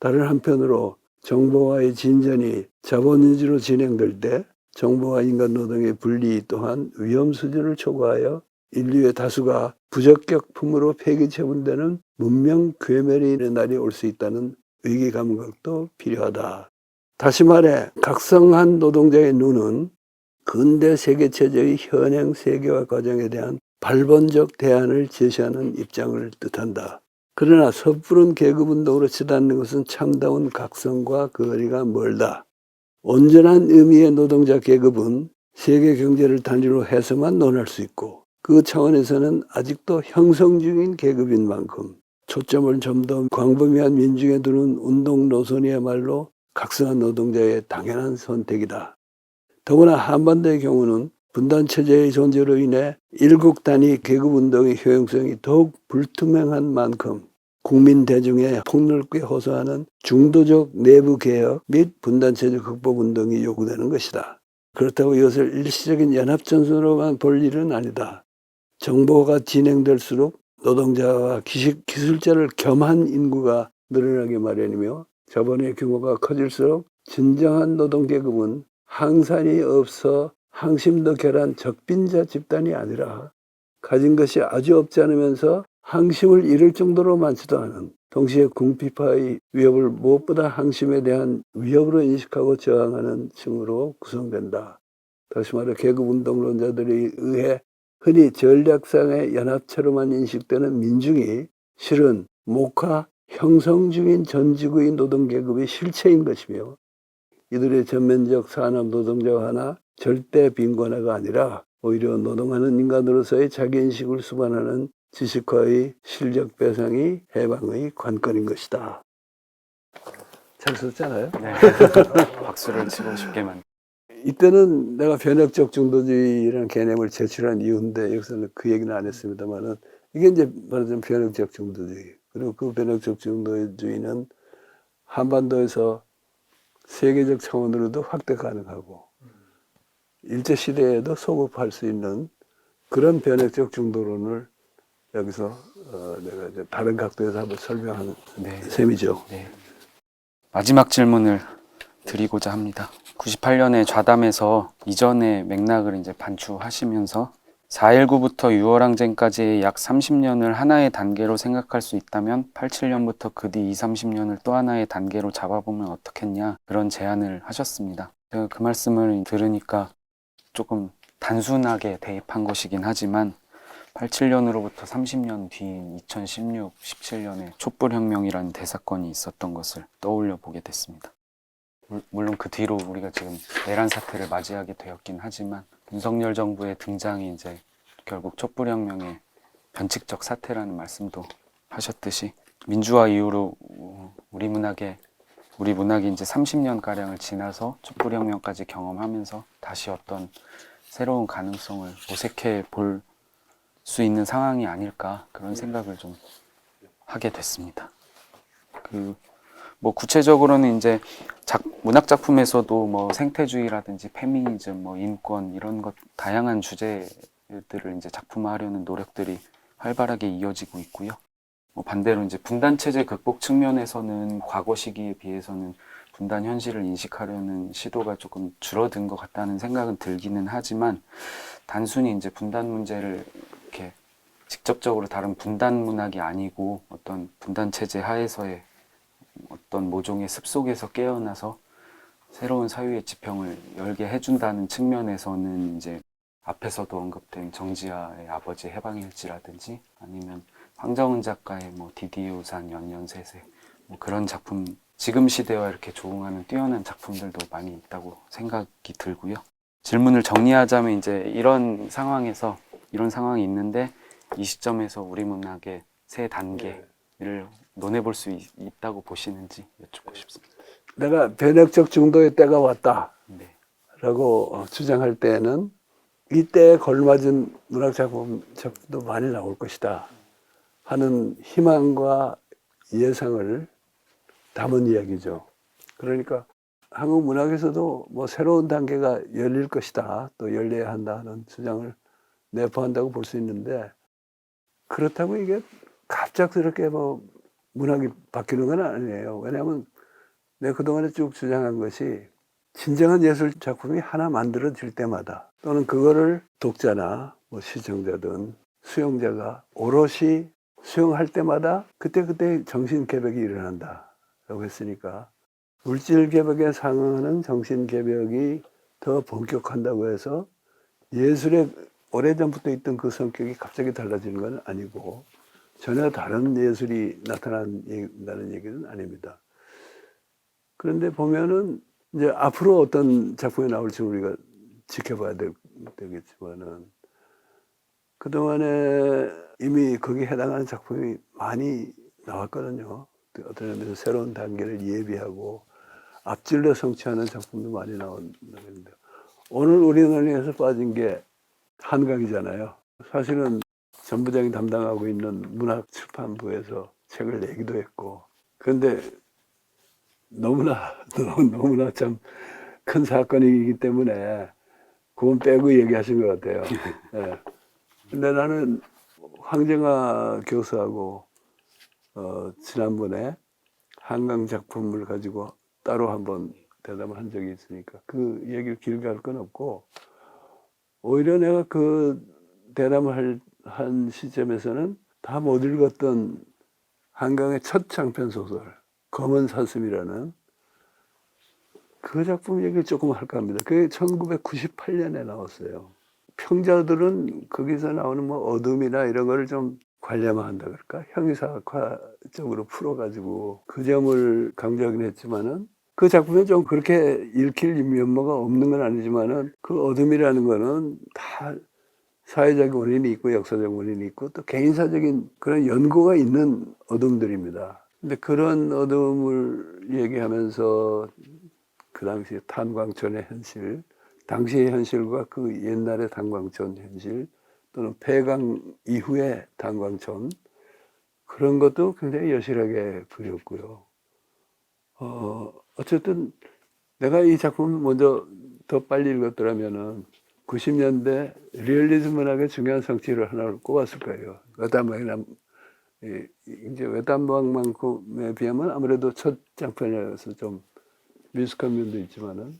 다른 한편으로 정보와의 진전이 자본주의로 진행될 때 정보와 인간 노동의 분리 또한 위험 수준을 초과하여 인류의 다수가 부적격품으로 폐기 처분되는 문명 괴멸의 날이 올 수 있다는 위기 감각도 필요하다. 다시 말해 각성한 노동자의 눈은 근대 세계체제의 현행 세계화 과정에 대한 발본적 대안을 제시하는 입장을 뜻한다. 그러나 섣부른 계급운동으로 치닫는 것은 참다운 각성과 거리가 멀다. 온전한 의미의 노동자 계급은 세계 경제를 단위로 해서만 논할 수 있고, 그 차원에서는 아직도 형성 중인 계급인 만큼 초점을 좀 더 광범위한 민중에 두는 운동 노선이야말로 각성한 노동자의 당연한 선택이다. 더구나 한반도의 경우는 분단체제의 존재로 인해 일국 단위 계급운동의 효용성이 더욱 불투명한 만큼 국민 대중의 폭넓게 호소하는 중도적 내부 개혁 및 분단체제 극복운동이 요구되는 것이다. 그렇다고 이것을 일시적인 연합전선으로만 볼 일은 아니다. 정보가 진행될수록 노동자와 기술자를 겸한 인구가 늘어나기 마련이며, 자본의 규모가 커질수록 진정한 노동계급은 항산이 없어 항심도 결한 적빈자 집단이 아니라 가진 것이 아주 없지 않으면서 항심을 잃을 정도로 많지도 않은, 동시에 궁핍화의 위협을 무엇보다 항심에 대한 위협으로 인식하고 저항하는 층으로 구성된다. 다시 말해 계급운동론자들에 의해 흔히 전략상의 연합체로만 인식되는 민중이 실은 목화 형성 중인 전지구의 노동계급의 실체인 것이며, 이들의 전면적 산업 노동자화나 절대 빈곤화가 아니라 오히려 노동하는 인간으로서의 자기인식을 수반하는 지식화의 실력 배상이 해방의 관건인 것이다. 잘 썼잖아요. 네. 박수를 치고 싶게만. 이때는 내가 변혁적 중도주의라는 개념을 제출한 이유인데 여기서는 그 얘기는 안 했습니다만은, 이게 이제 말하자면 변혁적 중도주의. 그리고 그 변혁적 중도주의는 한반도에서 세계적 차원으로도 확대 가능하고 일제 시대에도 소급할 수 있는 그런 변혁적 중도론을 여기서 내가 이제 다른 각도에서 한번 설명하는 셈이죠. 네. 마지막 질문을 드리고자 합니다. 98년에 좌담에서 이전의 맥락을 이제 반추하시면서 4.19부터 6월 항쟁까지의 약 30년을 하나의 단계로 생각할 수 있다면 87년부터 그 뒤 20-30년을 또 하나의 단계로 잡아보면 어떻겠냐, 그런 제안을 하셨습니다. 제가 그 말씀을 들으니까 조금 단순하게 대입한 것이긴 하지만 87년으로부터 30년 뒤인 2016, 17년에 촛불혁명이라는 대사건이 있었던 것을 떠올려 보게 됐습니다. 물론 그 뒤로 우리가 지금 내란 사태를 맞이하게 되었긴 하지만 윤석열 정부의 등장이 이제 결국 촛불혁명의 변칙적 사태라는 말씀도 하셨듯이 민주화 이후로 우리 문학이 이제 30년 가량을 지나서 촛불혁명까지 경험하면서 다시 어떤 새로운 가능성을 모색해 볼 수 있는 상황이 아닐까 그런 생각을 좀 하게 됐습니다. 뭐 구체적으로는 이제 문학 작품에서도 뭐 생태주의라든지 페미니즘, 뭐 인권 이런 것 다양한 주제들을 이제 작품화하려는 노력들이 활발하게 이어지고 있고요. 뭐 반대로 이제 분단 체제 극복 측면에서는 과거 시기에 비해서는 분단 현실을 인식하려는 시도가 조금 줄어든 것 같다는 생각은 들기는 하지만 단순히 이제 분단 문제를 이렇게 직접적으로 다룬 분단 문학이 아니고 어떤 분단 체제 하에서의 어떤 모종의 습속에서 깨어나서 새로운 사유의 지평을 열게 해준다는 측면에서는 이제 앞에서도 언급된 정지아의 아버지 해방일지라든지 아니면 황정은 작가의 뭐 디디우산 연년세세 뭐 그런 작품 지금 시대와 이렇게 조응하는 뛰어난 작품들도 많이 있다고 생각이 들고요. 질문을 정리하자면 이제 이런 상황이 있는데 이 시점에서 우리 문학의 새 단계를 논해볼 수 있다고 보시는지 여쭙고 싶습니다. 내가 변혁적 중도의 때가 왔다라고 네. 주장할 때는 이때에 걸맞은 문학 작품도 많이 나올 것이다 하는 희망과 예상을 담은 이야기죠. 그러니까 한국 문학에서도 뭐 새로운 단계가 열릴 것이다, 또 열려야 한다 하는 주장을 내포한다고 볼 수 있는데, 그렇다고 이게 갑작스럽게 뭐 문학이 바뀌는 건 아니에요. 왜냐하면 내가 그동안에 쭉 주장한 것이 진정한 예술 작품이 하나 만들어질 때마다 또는 그거를 독자나 뭐 시청자든 수용자가 오롯이 수용할 때마다 그때그때 정신 개벽이 일어난다라고 했으니까 물질 개벽에 상응하는 정신 개벽이 더 본격화한다고 해서 예술의 오래전부터 있던 그 성격이 갑자기 달라지는 건 아니고 전혀 다른 예술이 나타난다는 얘기는 아닙니다. 그런데 보면은 이제 앞으로 어떤 작품이 나올지 우리가 지켜봐야 되겠지만은 그동안에 이미 거기에 해당하는 작품이 많이 나왔거든요. 어떤 의미에서 새로운 단계를 예비하고 앞질러 성취하는 작품도 많이 나온다는데 오늘 우리 논의에서 빠진 게 한강이잖아요. 사실은 전 부장이 담당하고 있는 문학출판부에서 책을 내기도 했고, 그런데 너무나 참 큰 사건이기 때문에 그건 빼고 얘기하신 것 같아요. 네. 근데 나는 황정아 교수하고 지난번에 한강 작품을 가지고 따로 한번 대담을 한 적이 있으니까 그 얘기를 길게 할 건 없고, 오히려 내가 그 대담을 한 시점에서는 다 못 읽었던 한강의 첫 장편 소설 검은 사슴이라는 그 작품 얘기를 조금 할까 합니다. 그게 1998년에 나왔어요. 평자들은 거기서 나오는 뭐 어둠이나 이런 거를 좀 관념화한다 그럴까? 형이사학적으로 풀어가지고 그 점을 강조하긴 했지만은 그 작품에 좀 그렇게 읽힐 면모가 없는 건 아니지만은 그 어둠이라는 거는 다 사회적 원인이 있고 역사적 원인이 있고 또 개인사적인 그런 연고가 있는 어둠들입니다. 근데 그런 어둠을 얘기하면서 그 당시 탄광촌의 현실, 당시의 현실과 그 옛날의 탄광촌 현실 또는 폐강 이후의 탄광촌 그런 것도 굉장히 여실하게 그렸고요. 어쨌든 내가 이 작품을 먼저 더 빨리 읽었더라면은 90년대 리얼리즘 문학의 중요한 성취를 하나를 꼽았을 거예요. 외딴방이나 이제 외딴방만큼에 비하면 아무래도 첫 장편이라서 좀 미숙한 면도 있지만은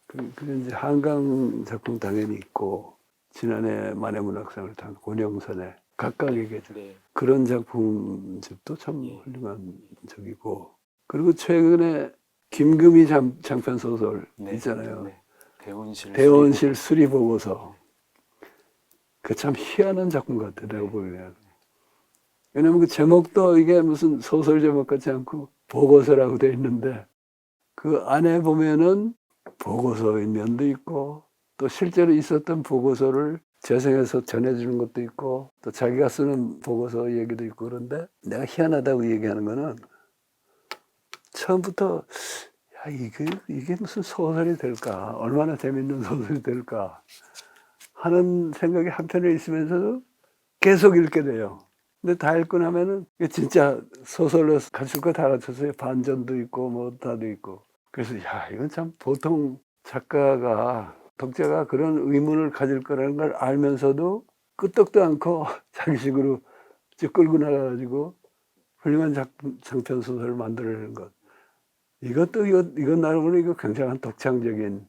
그 이제 한강 작품 당연히 있고 지난해 만해문학상을 탄 권영선의 각각에게 그런 작품집도 참 훌륭한 적이고, 그리고 최근에 김금희 장편 소설 있잖아요. 대원실 수리 보고서. 그 참 희한한 작품 같아 내가 보면. 왜냐면 그 제목도 이게 무슨 소설 제목 같지 않고 보고서라고 돼 있는데 그 안에 보면은 보고서의 면도 있고 또 실제로 있었던 보고서를 재생해서 전해주는 것도 있고 또 자기가 쓰는 보고서 얘기도 있고 그런데 내가 희한하다고 얘기하는 거는 처음부터 야, 이게 무슨 소설이 될까? 얼마나 재밌는 소설이 될까? 하는 생각이 한편에 있으면서도 계속 읽게 돼요. 근데 다 읽고 나면은 이게 진짜 소설로 갖출 거 다 갖췄어요. 반전도 있고 뭐 다도 있고. 그래서 야, 이건 참 보통 작가가 독자가 그런 의문을 가질 거라는 걸 알면서도 끄떡도 않고 자기식으로 쭉 끌고 나가가지고 훌륭한 장편 소설을 만들어내는 것. 이건 나름으로 이거 굉장한 독창적인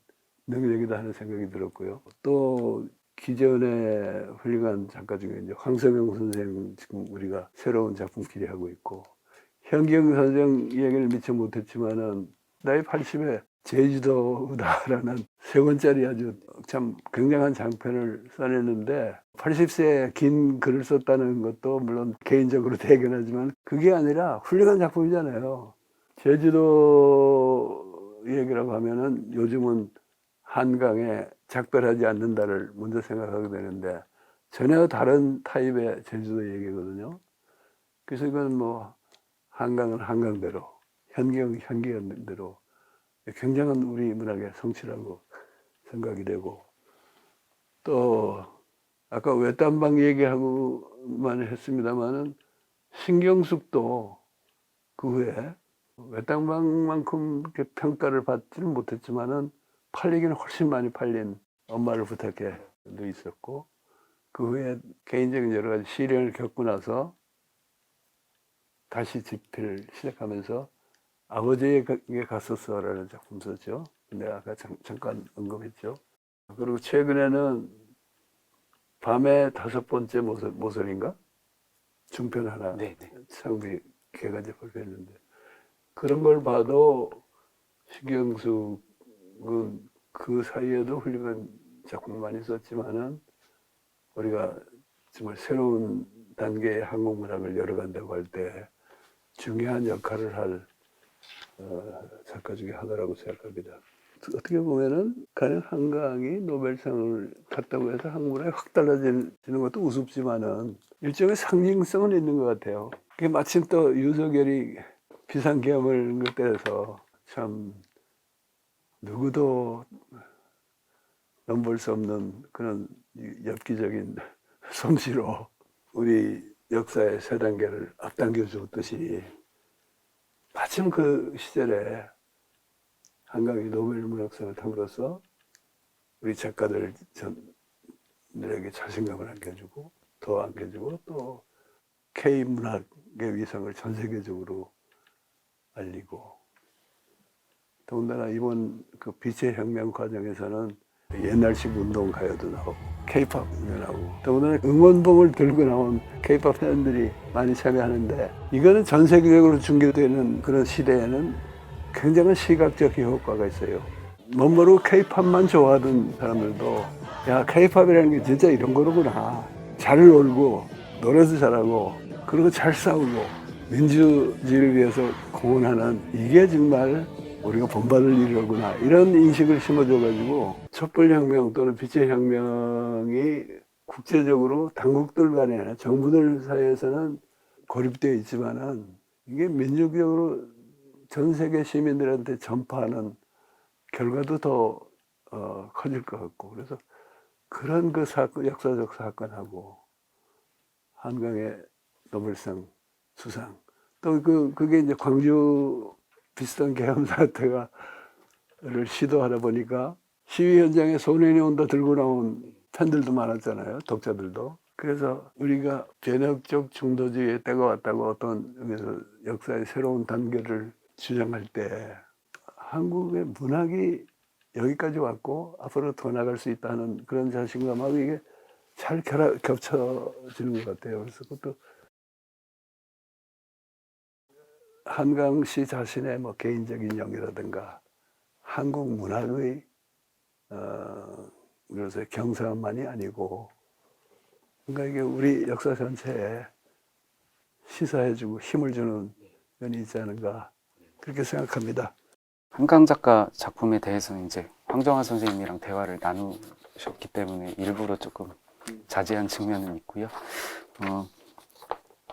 능력이다 하는 생각이 들었고요. 또 기존의 훌륭한 작가 중에 이제 황석영 선생 지금 우리가 새로운 작품 기대하고 있고 현기영 선생 얘기를 미처 못했지만은 나이 80에 제주도다라는 세 권짜리 아주 참 굉장한 장편을 써냈는데 80세에 긴 글을 썼다는 것도 물론 개인적으로 대견하지만 그게 아니라 훌륭한 작품이잖아요. 제주도 얘기라고 하면은 요즘은 한강에 작별하지 않는다를 먼저 생각하게 되는데 전혀 다른 타입의 제주도 얘기거든요. 그래서 이건 뭐 한강은 한강대로, 현기는 현기대로 굉장한 우리 문학의 성취라고 생각이 되고 또 아까 외딴방 얘기하고만 했습니다마는 신경숙도 그 후에 외딴방만큼 이렇게 평가를 받지는 못했지만은 팔리기는 훨씬 많이 팔린 엄마를 부탁해도 있었고 그 후에 개인적인 여러 가지 시련을 겪고 나서 다시 집필을 시작하면서 아버지에게 갔었어라는 작품 썼죠. 내가 아까 잠깐 언급했죠. 그리고 최근에는 밤의 5번째 모서리인가? 중편 하나 상비 개간제 발표했는데 그런 걸 봐도 신경숙은 그 사이에도 훌륭한 작품을 많이 썼지만은 우리가 정말 새로운 단계의 한국 문학을 열어간다고 할 때 중요한 역할을 할 작가 중에 하나라고 생각합니다. 어떻게 보면은 가령 한강이 노벨상을 탔다고 해서 한국 문학이 확 달라지는 것도 우습지만은 일종의 상징성은 있는 것 같아요. 그게 마침 또 윤석열이 비상계엄을 때려서 참 누구도 넘볼 수 없는 그런 엽기적인 솜씨로 우리 역사의 새 단계를 앞당겨 주었듯이 마침 그 시절에 한강이 노벨 문학상을 탐으로써 우리 작가들에게 자신감을 안겨주고 더 안겨주고 또 K 문학의 위상을 전 세계적으로 알리고 더군다나 이번 그 빛의 혁명 과정에서는 옛날식 운동 가요도 나오고 K-팝도 나오고 더군다나 응원봉을 들고 나온 K-팝 팬들이 많이 참여하는데 이거는 전 세계적으로 중계되는 그런 시대에는 굉장한 시각적 효과가 있어요. 멋모르고 K-팝만 좋아하던 사람들도 야 K-팝이라는 게 진짜 이런 거로구나. 잘 놀고 노래도 잘하고 그리고 잘 싸우고 민주주의를 위해서 공헌하는 이게 정말 우리가 본받을 일이로구나 이런 인식을 심어줘가지고 촛불혁명 또는 빛의 혁명이 국제적으로 당국들 간에 정부들 사이에서는 고립되어 있지만은 이게 민족적으로 전 세계 시민들한테 전파하는 결과도 더 커질 것 같고 그래서 그런 그 사건, 역사적 사건하고 한강의 노벨상 수상 또 그게 이제 광주 비슷한 계엄 사태를 시도하다 보니까 시위 현장에 소년이 온다 들고 나온 팬들도 많았잖아요. 독자들도. 그래서 우리가 변혁적 중도주의의 때가 왔다고 어떤 의미에서 역사의 새로운 단계를 주장할 때 한국의 문학이 여기까지 왔고 앞으로 더 나갈 수 있다는 그런 자신감하고 이게 잘 겹쳐지는 것 같아요. 그래서 그것도 한강 씨 자신의 뭐 개인적인 영이라든가 한국 문학의 그래서 경사만이 아니고 그러니까 이게 우리 역사 전체에 시사해주고 힘을 주는 면이 있지 않은가 그렇게 생각합니다. 한강 작가 작품에 대해서는 이제 황정화 선생님이랑 대화를 나누셨기 때문에 일부러 조금 자제한 측면은 있고요.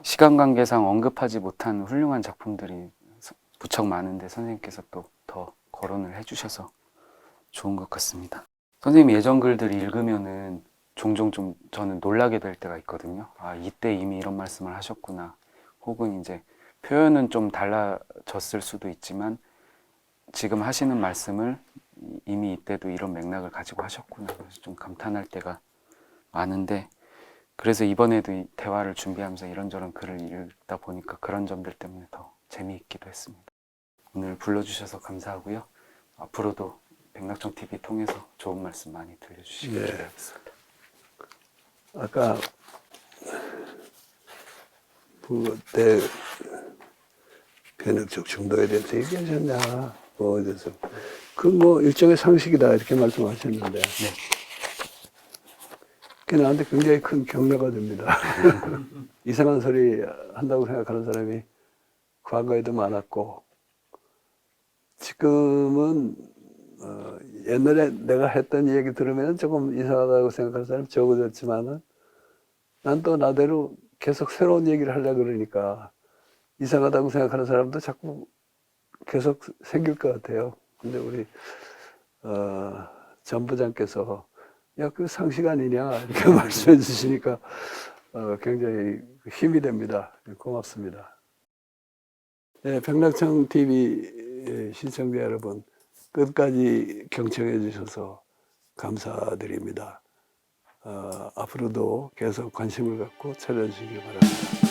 시간 관계상 언급하지 못한 훌륭한 작품들이 무척 많은데 선생님께서 또 더 거론을 해주셔서 좋은 것 같습니다. 선생님 예전 글들 읽으면은 종종 좀 저는 놀라게 될 때가 있거든요. 아, 이때 이미 이런 말씀을 하셨구나. 혹은 이제 표현은 좀 달라졌을 수도 있지만 지금 하시는 말씀을 이미 이때도 이런 맥락을 가지고 하셨구나. 그래서 좀 감탄할 때가 많은데, 그래서 이번에도 이 대화를 준비하면서 이런저런 글을 읽다 보니까 그런 점들 때문에 더 재미있기도 했습니다. 오늘 불러주셔서 감사하고요. 앞으로도 백낙천 TV 통해서 좋은 말씀 많이 들려주시길 네. 기대하겠습니다. 아까 그때 변혁적 중도에 대해서 얘기하셨냐, 뭐 어디서 그 뭐 일종의 상식이다 이렇게 말씀하셨는데, 그게 나한테 굉장히 큰 격려가 됩니다. 이상한 소리 한다고 생각하는 사람이 과거에도 많았고, 지금은 옛날에 내가 했던 얘기 들으면 조금 이상하다고 생각하는 사람이 적어졌지만은, 난 또 나대로 계속 새로운 얘기를 하려고 그러니까 이상하다고 생각하는 사람도 자꾸 계속 생길 것 같아요. 근데 우리 전 부장께서 야, 그 상식 아니냐 이렇게 말씀해 주시니까 굉장히 힘이 됩니다. 고맙습니다. 네, 백낙천 TV 시청자 여러분, 끝까지 경청해 주셔서 감사드립니다. 앞으로도 계속 관심을 갖고 찾아주시기 바랍니다.